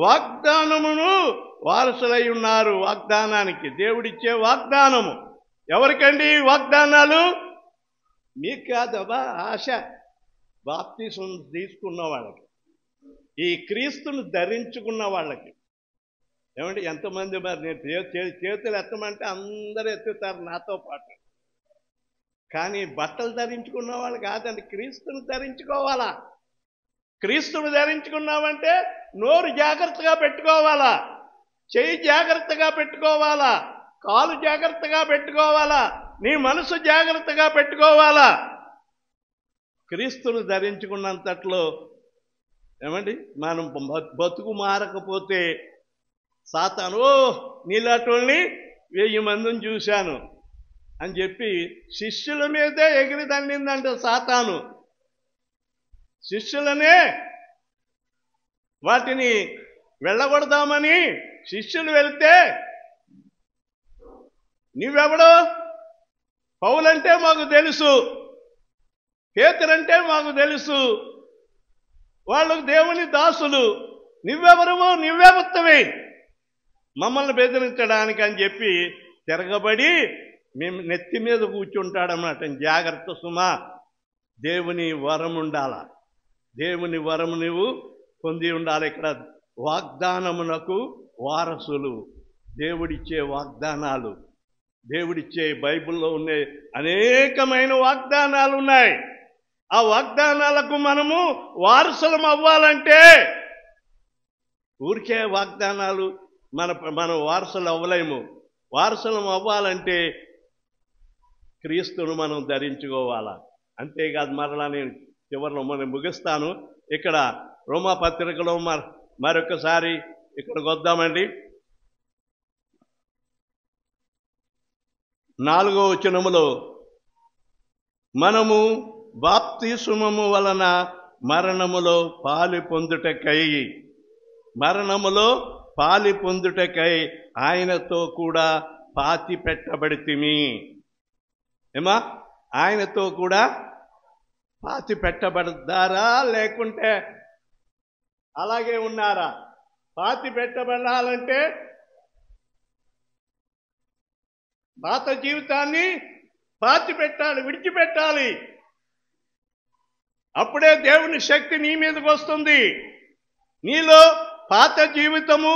వాగ్దానమును వారసులై ఉన్నారు. వాగ్దానానికి దేవుడిచ్చే వాగ్దానము ఎవరికండి? వాగ్దానాలు మీకు కాదబ్బా, ఆశ బాప్తీసం తీసుకున్న వాళ్ళకి, ఈ క్రీస్తును ధరించుకున్న వాళ్ళకి. ఏమంటే ఎంతమంది మరి నేను చేతులు ఎత్తమంటే అందరూ ఎత్తుతారు నాతో పాటు. కానీ బట్టలు ధరించుకున్న వాళ్ళు కాదండి, క్రీస్తును ధరించుకోవాలా. క్రీస్తును ధరించుకున్నామంటే నోరు జాగ్రత్తగా పెట్టుకోవాలా, చెయ్యి జాగ్రత్తగా పెట్టుకోవాలా, కాలు జాగ్రత్తగా పెట్టుకోవాలా, నీ మనసు జాగ్రత్తగా పెట్టుకోవాలా. క్రీస్తును ధరించుకున్నంతట్లో ఏమండి మనం బతుకు మారకపోతే సాతాను నీలాటోళ్ళని 1000 మందిని చూశాను అని చెప్పి శిష్యుల మీదే ఎగిరి దండిందంట సాతాను. శిష్యులనే వాటిని వెళ్ళగొడదామని శిష్యులు వెళ్తే నువ్వెవడో? పౌలంటే మాకు తెలుసు, పేతురంటే మాకు తెలుసు, వాళ్ళు దేవుని దాసులు, నువ్వెవరమో నువ్వే ఉత్తమే మమ్మల్ని బెదిరించడానికి అని చెప్పి తిరగబడి మేము నెత్తి మీద కూర్చుంటాడన్నమాట. జాగ్రత్త సుమా, దేవుని వరం ఉండాల, దేవుని వరము నువ్వు పొంది ఉండాలి. ఇక్కడ వాగ్దానమునకు వారసులు, దేవుడిచ్చే వాగ్దానాలు, దేవుడిచ్చే బైబిల్లో ఉండే అనేకమైన వాగ్దానాలు ఉన్నాయి. ఆ వాగ్దానాలకు మనము వారసులం అవ్వాలంటే ఊరికే వాగ్దానాలు మనం వారసులు అవ్వలేము. వారసులం అవ్వాలంటే క్రీస్తును మనం ధరించుకోవాలా. అంతేకాదు, మరలా నేను చివరిలో మనం ముగిస్తాను. ఇక్కడ రోమా పత్రికలో మరొకసారి ఇక్కడికి వద్దామండి. 4వ వచనములో మనము బాప్తిస్మము వలన మరణములో పాలి పొందుటకై ఆయనతో కూడా పాతి పెట్టబడితిమి. ఏమా, ఆయనతో కూడా పాతి పెట్టబడ్డారా లేకుంటే అలాగే ఉన్నారా? పాతి పెట్టబడాలంటే పాత జీవితాన్ని పాతి పెట్టాలి, విడిచిపెట్టాలి. అప్పుడే దేవుని శక్తి నీ మీదకి వస్తుంది. నీలో పాత జీవితము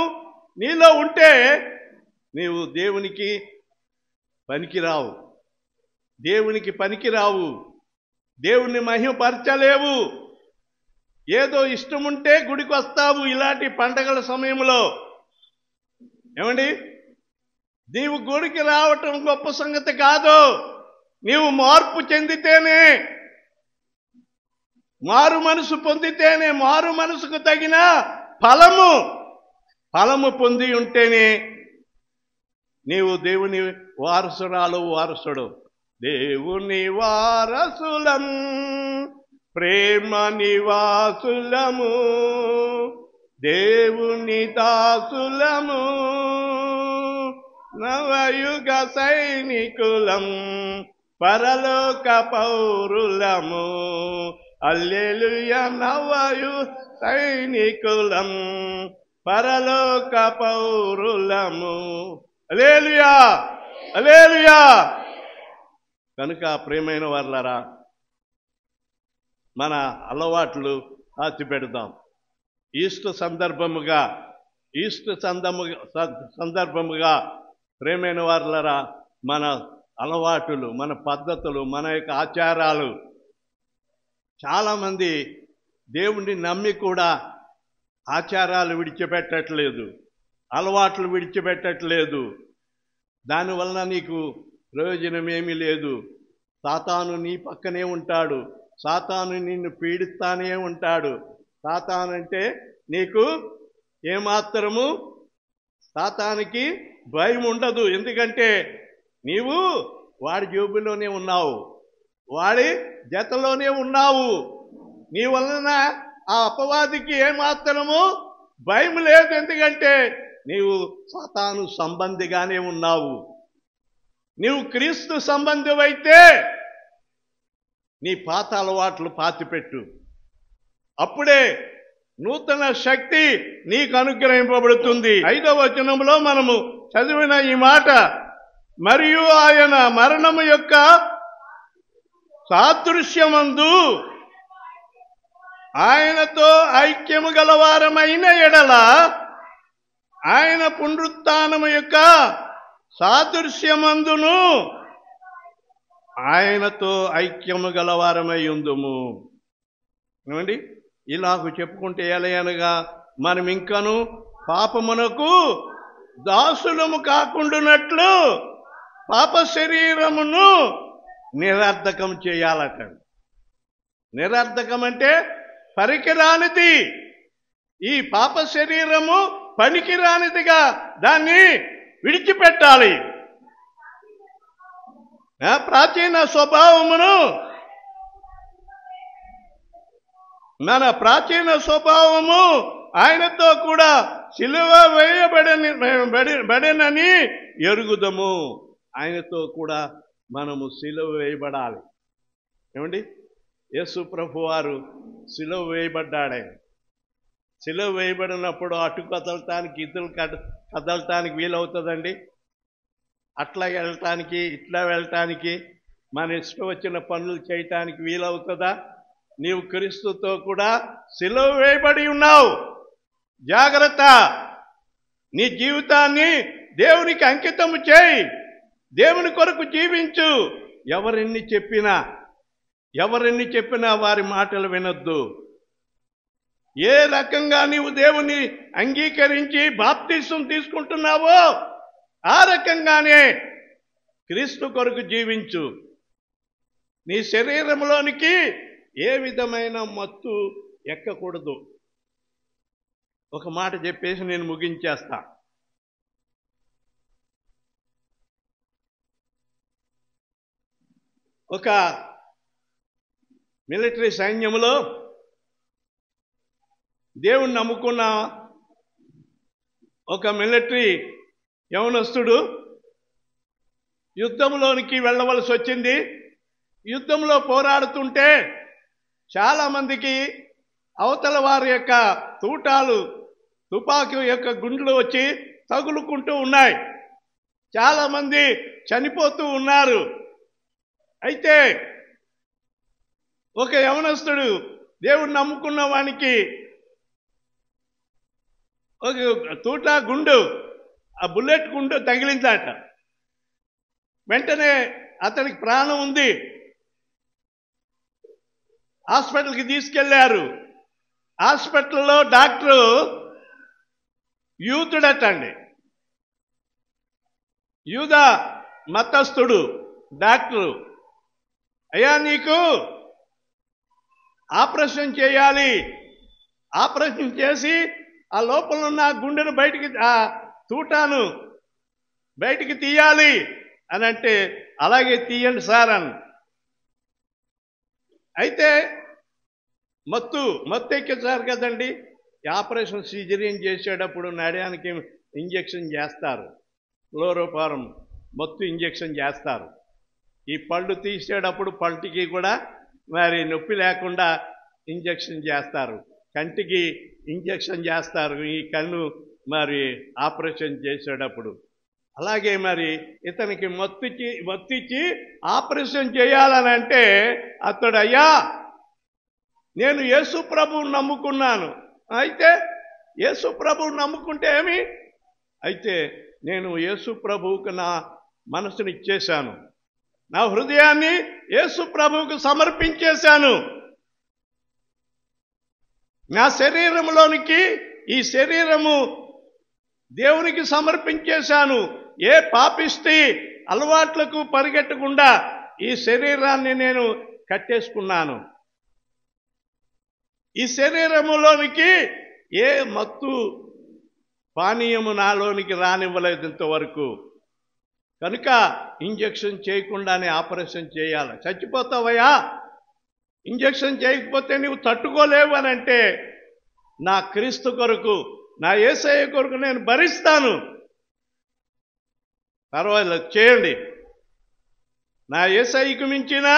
నీలో ఉంటే నీవు దేవునికి పనికిరావు, దేవుని మహిమపరచలేవు. ఏదో ఇష్టముంటే గుడికి వస్తావు ఇలాంటి పండగల సమయంలో. ఏమండి, నీవు గుడికి రావటం గొప్ప సంగతి కాదు. నీవు మార్పు చెందితేనే, మారు మనసు పొందితేనే, మారు మనసుకు తగిన ఫలము పొంది ఉంటేనే నీవు దేవుని వారసుడు. దేవుని వారసులం, ప్రేమ నివాసులము, దేవుని దాసులము, నవయుగ సైనికులం, పరలోక పౌరులము. హల్లెలూయా, నవయుగ సైనికులం, పరలోక పౌరులము. హల్లెలూయా, హల్లెలూయా. కనుక ప్రియమైన వారలారా, మన అలవాట్లు ఆచి పెడదాం. ఈస్టర్ సందర్భముగా ప్రియమైన వారలారా, మన అలవాటులు, మన పద్ధతులు, మన యొక్క ఆచారాలు, చాలామంది దేవుణ్ణి నమ్మి కూడా ఆచారాలు విడిచిపెట్టట్లేదు. అలవాట్లు విడిచిపెట్టట్లేదు. దానివలన నీకు ప్రయోజనం ఏమీ లేదు. సాతాను నీ పక్కనే ఉంటాడు. సాతాను నిన్ను పీడిస్తానే ఉంటాడు. సాతాను అంటే నీకు ఏమాత్రము సాతానికి భయం ఉండదు. ఎందుకంటే నీవు వాడి జోబులోనే ఉన్నావు, వాడి జతలోనే ఉన్నావు. నీ వలన ఆ అపవాదికి ఏమాత్రము భయం లేదు. ఎందుకంటే నీవు సాతాను సంబంధిగానే ఉన్నావు. నీవు క్రీస్తు సంబంధివైతే నీ పాత అలవాట్లు పాతిపెట్టు. అప్పుడే నూతన శక్తి నీకు అనుగ్రహింపబడుతుంది. 5వ వచనంలో మనము చదివిన ఈ మాట, మరియు ఆయన మరణము యొక్క సాదృశ్యమందు ఆయనతో ఐక్యము గలవారమైన ఎడల ఆయన పునరుత్థానము యొక్క సాదృశ్యమందును ఆయనతో ఐక్యము గలవారమై ఉందుము. ఏమండి, ఇలాగ చెప్పుకుంటే ఎలయనగా మనం ఇంకను పాపమునకు దాసులము కాకుండానట్లు పాప శరీరమును నిరర్ధకం చేయాలట. నిరర్ధకం అంటే పనికిరానిది. ఈ పాప శరీరము పనికిరానిదిగా దాన్ని విడిచిపెట్టాలి. ప్రాచీన స్వభావమును, మన ప్రాచీన స్వభావము ఆయనతో కూడా సిలువ వేయబడనని ఎరుగుదము. ఆయనతో కూడా మనము సిలువ వేయబడాలి. ఏమండి, యేసు ప్రభు వారు సిలువ వేయబడ్డాడే. సిలువ వేయబడినప్పుడు అటు కదలటానికి ఇద్దరు కదలటానికి వీలవుతుందండి? అట్లా వెళ్ళటానికి ఇట్లా వెళ్ళటానికి మన ఇష్టం వచ్చిన పనులు చేయటానికి వీలవుతుందా? నీవు క్రీస్తుతో కూడా సిలువ వేయబడి ఉన్నావు. జాగ్రత్త. నీ జీవితాన్ని దేవునికి అంకితము చేయి. దేవుని కొరకు జీవించు. ఎవరెన్ని చెప్పినా వారి మాటలు వినొద్దు. ఏ రకంగా నీవు దేవుని అంగీకరించి బాప్తిసం తీసుకుంటున్నావో ఆ రకంగానే క్రీస్తు కొరకు జీవించు. నీ శరీరంలోనికి ఏ విధమైన మత్తు ఎక్కకూడదు. ఒక మాట చెప్పేసి నేను ముగించేస్తా. ఒక మిలిటరీ సైన్యంలో దేవుణ్ణి నమ్ముకున్న ఒక మిలిటరీ యవనస్తుడు యుద్ధంలోనికి వెళ్ళవలసి వచ్చింది. యుద్ధంలో పోరాడుతుంటే చాలామందికి అవతల వారి యొక్క తూటాలు, తుపాకీ యొక్క గుండ్లు వచ్చి తగులుకుంటూ ఉన్నాయి. చాలామంది చనిపోతూ ఉన్నారు. అయితే ఒక యవనస్తుడు దేవుణ్ణి నమ్ముకున్న వానికి ఒక తూటా గుండు, ఆ బుల్లెట్ గుండు తగిలిందట. వెంటనే అతనికి ప్రాణం ఉంది. హాస్పిటల్కి తీసుకెళ్లారు. హాస్పిటల్లో డాక్టరు యూదుడటండి, యూద మతస్థుడు. డాక్టరు, అయ్యా నీకు ఆపరేషన్ చేయాలి, ఆపరేషన్ చేసి ఆ లోపల ఉన్న గుండెను బయటికి, ఆ తూటాను బయటికి తీయాలి అని అంటే, అలాగే తీయండి సార్ అని. అయితే మత్తు ఎక్కించారు కదండి. ఈ ఆపరేషన్ సిజేరియన్ చేసేటప్పుడు నడయానికి ఇంజెక్షన్ చేస్తారు, క్లోరోఫారం మత్తు ఇంజెక్షన్ చేస్తారు. ఈ పళ్ళు తీసేటప్పుడు పంటికి కూడా మరి నొప్పి లేకుండా ఇంజెక్షన్ చేస్తారు, కంటికి ఇంజెక్షన్ చేస్తారు, ఈ కన్ను మరి ఆపరేషన్ చేసేటప్పుడు. అలాగే మరి ఇతనికి మత్తిచ్చి ఆపరేషన్ చేయాలని అంటే అతడు, అయ్యా నేను యేసు ప్రభువుని నమ్ముకున్నాను. అయితే యేసు ప్రభువుని నమ్ముకుంటే ఏమి? అయితే నేను యేసు ప్రభువుకు నా మనసుని ఇచ్చేశాను, నా హృదయాన్ని యేసు ప్రభువుకు సమర్పించేశాను. నా శరీరంలోనికి ఈ శరీరము దేవునికి సమర్పించేశాను. ఏ పాపిష్టి అలవాట్లకు పరిగెట్టకుండా ఈ శరీరాన్ని నేను కట్టేసుకున్నాను. ఈ శరీరములోనికి ఏ మత్తు పానీయము నాలోనికి రానివ్వలేదు ఇంతవరకు. కనుక ఇంజెక్షన్ చేయకుండానే ఆపరేషన్ చేయాలి. చచ్చిపోతావయ్యా, ఇంజెక్షన్ చేయకపోతే నీవు తట్టుకోలేవు అని అంటే, నా క్రీస్తు కొరకు, నా యేసయ్య కొరకు నేను భరిస్తాను, పర్వాలేదు చేయండి. నా యేసయ్యకు మించిన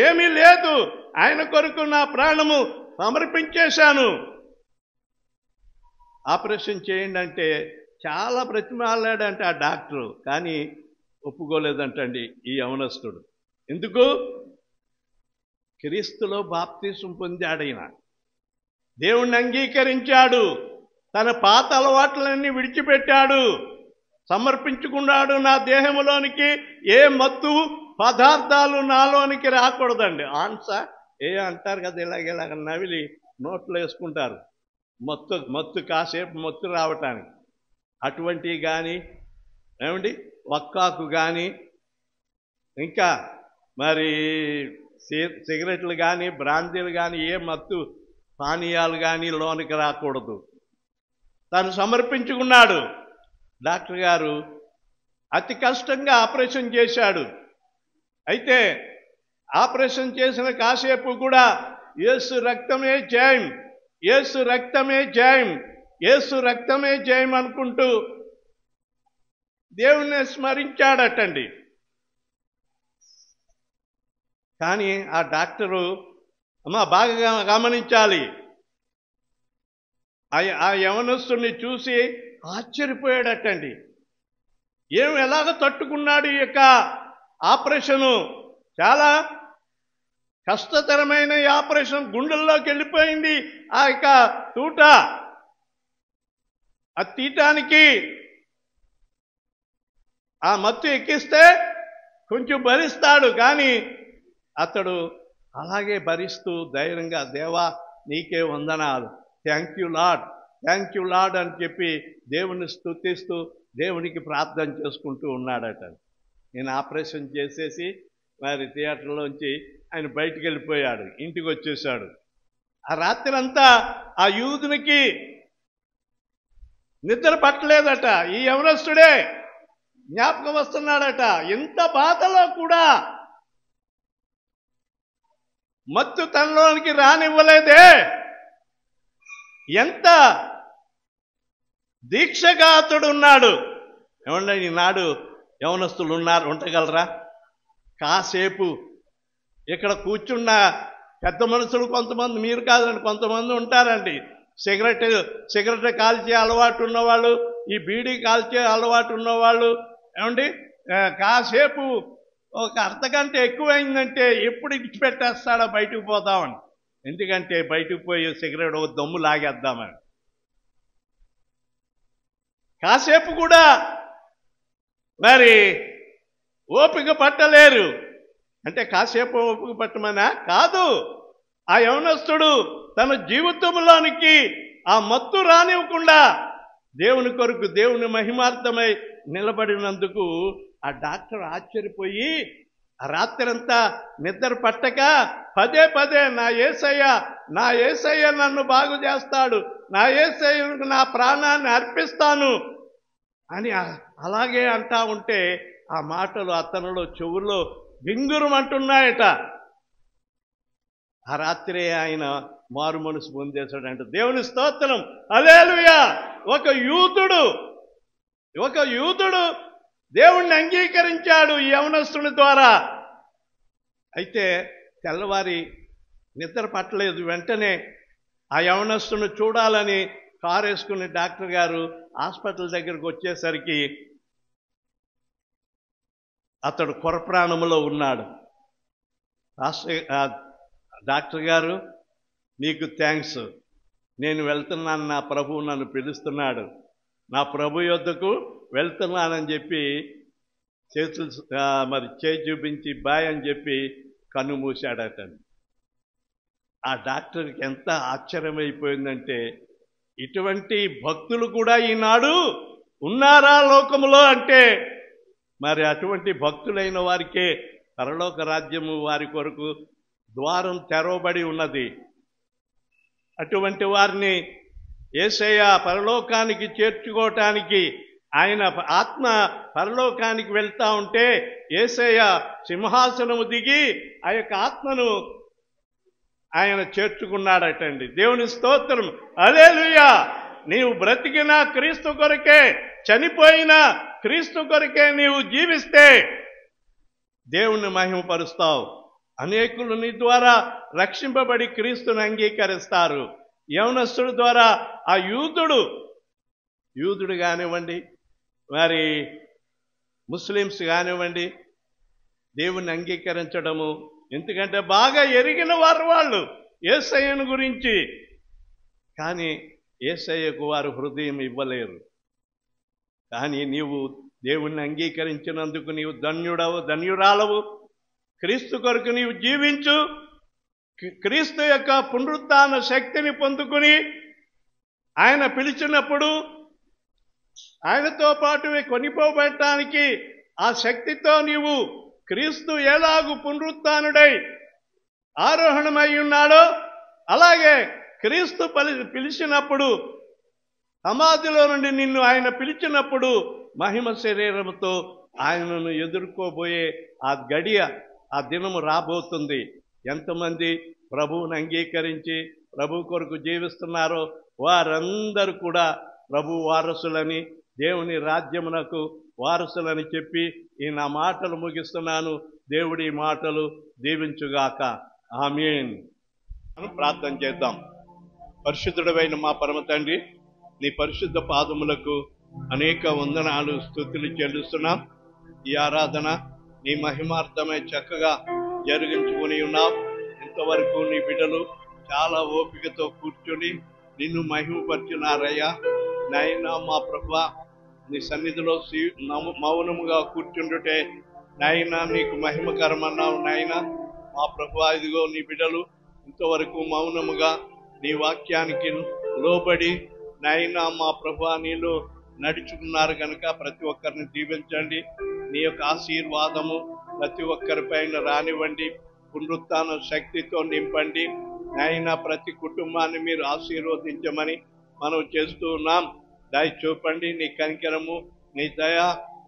ఏమీ లేదు. ఆయన కొరకు నా ప్రాణము సమర్పించేశాను. ఆపరేషన్ చేయండి అంటే చాలా బ్రతిమాలాడంటే ఆ డాక్టరు, కానీ ఒప్పుకోలేదంటండి ఈ యవనస్తుడు. ఎందుకు? క్రీస్తులో బాప్తిసం పొందాడైన, దేవుణ్ణి అంగీకరించాడు, తన పాత అలవాట్లన్నీ విడిచిపెట్టాడు, సమర్పించుకున్నాడు. నా దేహంలోనికి ఏ మత్తు పదార్థాలు నాలోనికి రాకూడదండి. ఏ అంటారు కదా, ఇలాగ నవిలి నోట్లో వేసుకుంటారు, మత్తు కాసేపు మత్తు రావటానికి. అటువంటివి కానీ ఏమండి, వక్కాకు కానీ, ఇంకా మరి సిగరెట్లు కానీ, బ్రాందీలు కానీ, ఏ మత్తు పానీయాలు కానీ లోనికి రాకూడదు. తను సమర్పించుకున్నాడు. డాక్టర్ గారు అతి కష్టంగా ఆపరేషన్ చేశాడు. అయితే ఆపరేషన్ చేసిన కాసేపు కూడా యేసు రక్తమే జయం, యేసు రక్తమే జయం, యేసు రక్తమే జయం అనుకుంటూ దేవుణ్ణి స్మరించాడటండి. కానీ ఆ డాక్టరు బాగా గమనించాలి, ఆ యవనస్తుని చూసి ఆశ్చర్యపోయాడటండి. ఎలాగ తట్టుకున్నాడు ఈ యొక్క ఆపరేషను? చాలా కష్టతరమైన ఈ ఆపరేషన్. గుండెల్లోకి వెళ్ళిపోయింది ఆ యొక్క తూట. ఆ తీయటానికి ఆ మత్తు ఎక్కిస్తే కొంచెం భరిస్తాడు, కానీ అతడు అలాగే భరిస్తూ ధైర్యంగా, దేవా నీకే వందనాలు, thank you lord, thank you lord అని చెప్పి దేవుణ్ణి స్తుతిస్తూ దేవునికి ప్రార్థన చేసుకుంటూ ఉన్నాడట. నేను ఆపరేషన్ చేసేసి మరి థియేటర్లోంచి ఆయన బయటికి వెళ్ళిపోయాడు, ఇంటికి వచ్చేసాడు. ఆ రాత్రి అంతా ఆ యూదునికి నిద్ర పట్టలేదట. ఈ యవనస్తుడే జ్ఞాపకం వస్తున్నాడట. ఎంత బాధలో కూడా మత్తు తనలోనికి రానివ్వలేదే, ఎంత దీక్షగా అతడు ఉన్నాడు. ఏమంటే ఈనాడు యవనస్తులు ఉండగలరా? కాసేపు ఇక్కడ కూర్చున్న పెద్ద మనుషులు కొంతమంది, మీరు కాదండి, కొంతమంది ఉంటారండి, సిగరెట్ కాల్చే అలవాటు ఉన్నవాళ్ళు, ఈ బీడీ కాల్చే అలవాటు ఉన్నవాళ్ళు. ఏమండి, కాసేపు ఒక అర్ధగంట ఎక్కువైందంటే ఎప్పుడు ఇచ్చిపెట్టేస్తాడో బయటకు పోతామని. ఎందుకంటే బయటకు పోయి సిగరెట్ ఒక దమ్ము లాగేద్దామని. కాసేపు కూడా మరి ఓపిక పట్టలేరు. అంటే కాసేపు ఓపిక పట్టమనా? కాదు. ఆ యవనస్తుడు తన జీవితంలోనికి ఆ మత్తు రానివ్వకుండా దేవుని కొరకు, దేవుని మహిమార్థమై నిలబడినందుకు ఆ డాక్టర్ ఆశ్చర్యపోయి ఆ రాత్రంతా నిద్ర పట్టక పదే పదే నా యేసయ్య నన్ను బాగు చేస్తాడు, నా యేసయ్యకు నా ప్రాణాన్ని అర్పిస్తాను అని అలాగే అంటా ఉంటే ఆ మాటలు అతనిలో చెవుల్లో గింగురమంటున్నాయట. ఆ రాత్రే ఆయన మారు మనసు పొందేశాడంట. దేవుని స్తోత్రం, హల్లెలూయా. ఒక యూదుడు దేవుణ్ణి అంగీకరించాడు ఈ యవనస్తుని ద్వారా. అయితే తెల్లవారి నిద్ర పట్టలేదు. వెంటనే ఆ యవనస్తుని చూడాలని కారు వేసుకుని డాక్టర్ గారు హాస్పిటల్ దగ్గరకు వచ్చేసరికి అతడు కొరప్రాణములో ఉన్నాడు. డాక్టర్ గారు, నీకు థ్యాంక్స్, నేను వెళ్తున్నాను, నా ప్రభువు నన్ను పిలుస్తున్నాడు, నా ప్రభు యొద్దకు వెళ్తున్నానని చెప్పి చేతులు మరి చేయి చూపించి బాయ్ అని చెప్పి కన్ను మూశాడట. ఆ డాక్టర్కి ఎంత ఆశ్చర్యమైపోయిందంటే, ఇటువంటి భక్తులు కూడా ఈనాడు ఉన్నారా లోకములో అంటే మరి అటువంటి భక్తులైన వారికే పరలోక రాజ్యము వారి కొరకు ద్వారం తెరవబడి ఉన్నది. అటువంటి వారిని యేసయ్య పరలోకానికి చేర్చుకోవటానికి ఆయన ఆత్మ పరలోకానికి వెళ్తా ఉంటే యేసయ్య సింహాసనము దిగి ఆ యొక్క ఆత్మను ఆయన చేర్చుకున్నాడటండి. దేవుని స్తోత్రం, హల్లెలూయా. నీవు బ్రతికిన క్రీస్తు కొరకే, చనిపోయిన క్రీస్తు కొరకే నీవు జీవిస్తే దేవుణ్ణి మహిమపరుస్తావు. అనేకులు నీ ద్వారా రక్షింపబడి క్రీస్తుని అంగీకరిస్తారు. యవనస్తుడు ద్వారా ఆ యూదుడు కానివ్వండి, మరి ముస్లిమ్స్ కానివ్వండి, దేవుణ్ణి అంగీకరించడము. ఎందుకంటే బాగా ఎరిగిన వారు వాళ్ళు యేసయ్యను గురించి. కానీ యేసయ్యకు వారు హృదయం ఇవ్వలేరు. కానీ నీవు దేవుణ్ణి అంగీకరించినందుకు నీవు ధన్యురాలవు. క్రీస్తు కొరకు నీవు జీవించు. క్రీస్తు యొక్క పునరుత్థాన శక్తిని పొందుకుని ఆయన పిలిచినప్పుడు ఆయనతో పాటు కొనిపోబడటానికి ఆ శక్తితో నీవు క్రీస్తు ఎలాగూ పునరుత్థానుడై ఆరోహణమై ఉన్నాడో అలాగే క్రీస్తు పిలిచినప్పుడు సమాధిలో నుండి నిన్ను ఆయన పిలిచినప్పుడు మహిమ శరీరముతో ఆయనను ఎదుర్కోబోయే ఆ దినము రాబోతుంది. ఎంతమంది ప్రభువుని అంగీకరించి ప్రభు కొరకు జీవిస్తున్నారో వారందరూ కూడా ప్రభు వారసులని, దేవుని రాజ్యమునకు వారసులని చెప్పి ఈ నా మాటలు ముగిస్తున్నాను. దేవుడి మాటలు దీవించుగాక. ఆమేన్. ప్రార్థన చేద్దాం. పరిశుద్ధుడైన మా పరమ తండ్రి, నీ పరిశుద్ధ పాదములకు అనేక వందనాలు, స్తుతులు చెల్లిస్తున్నాం. ఈ ఆరాధన నీ మహిమార్థమై చక్కగా జరిగించుకుని ఉన్నావు. ఇంతవరకు నీ బిడ్డలు చాలా ఓపికతో కూర్చొని నిన్ను మహిమపరిచినారయ్యా. నాయనా మా ప్రభువా, నీ సన్నిధిలో మౌనముగా కూర్చుండుటే నాయనా నీకు మహిమకరమన్నావు. నాయనా మా ప్రభువా, ఇదిగో నీ బిడ్డలు ఇంతవరకు మౌనముగా నీ వాక్యానికి లోబడి నాయనా మా ప్రభువా నీలో నడుచుకున్నారు కనుక ప్రతి ఒక్కరిని దీవించండి. నీ యొక్క ఆశీర్వాదము ప్రతి ఒక్కరిపైన రానివ్వండి. పునరుత్థాన శక్తితో నింపండి. నాయనా ప్రతి కుటుంబాన్ని మీరు ఆశీర్వదించమని మనం చేస్తూ ఉన్నాం. దయ చూపండి. నీ కనికరము, నీ దయ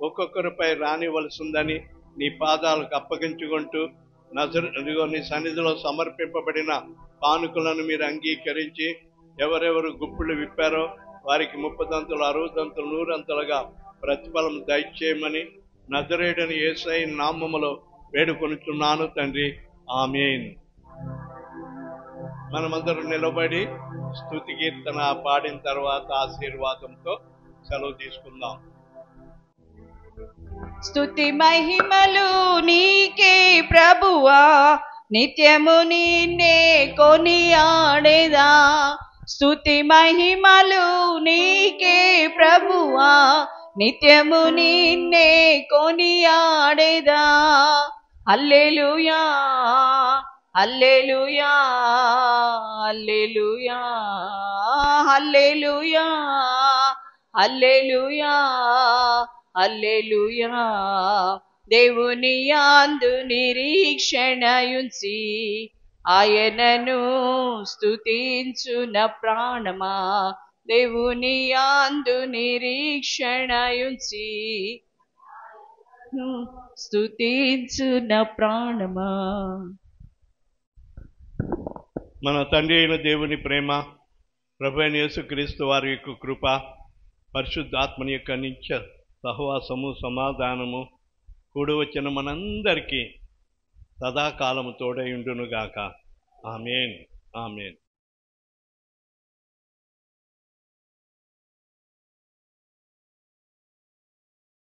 ఒక్కొక్కరిపై రానివలసిందని నీ పాదాలకు అప్పగించుకుంటూ ఇదిగో నీ సన్నిధిలో సమర్పింపబడిన కానుకలను మీరు అంగీకరించి ఎవరెవరు గుప్పులు విప్పారో వారికి 30 దంతులు 60 దంతులు 100 దంతులుగా ప్రతిఫలం దయచేయమని నజరేయుడైన యేసయ్య నామములో వేడుకొనుచున్నాను తండ్రి. ఆమేన్. మనమందరం నిలబడి స్తుతి కీర్తన పాడిన తర్వాత ఆశీర్వాదంతో సెలవు తీసుకుందాం. స్తుతి మహిమలు నీకే ప్రభువా, నిత్యము నిన్నే కొనియాడేదా. స్తుతి మహిమలు నీకే ప్రభువా, నిత్యము నిన్నే కొనియాడేదా. హల్లెలూయా హల్లెలూయా హల్లెలూయా హల్లెలూయా హల్లెలూయా హల్లెలూయా. దేవుని యందు నిరీక్షణయుంచి ఆయనను స్తుతించున ప్రాణమా. దేవుని యందు నిరీక్షణయుంచి స్తుతించున ప్రాణమా. మన తండ్రి అయిన దేవుని ప్రేమ, ప్రభువైన యేసుక్రీస్తు వారి యొక్క కృప, పరిశుద్ధాత్మని యొక్క నిత్య సహవాసము సమాధానము కూడి వచ్చిన మనందరికీ సదాకాలము తోడై ఉండునుగాక. ఆమేన్. ఆమేన్.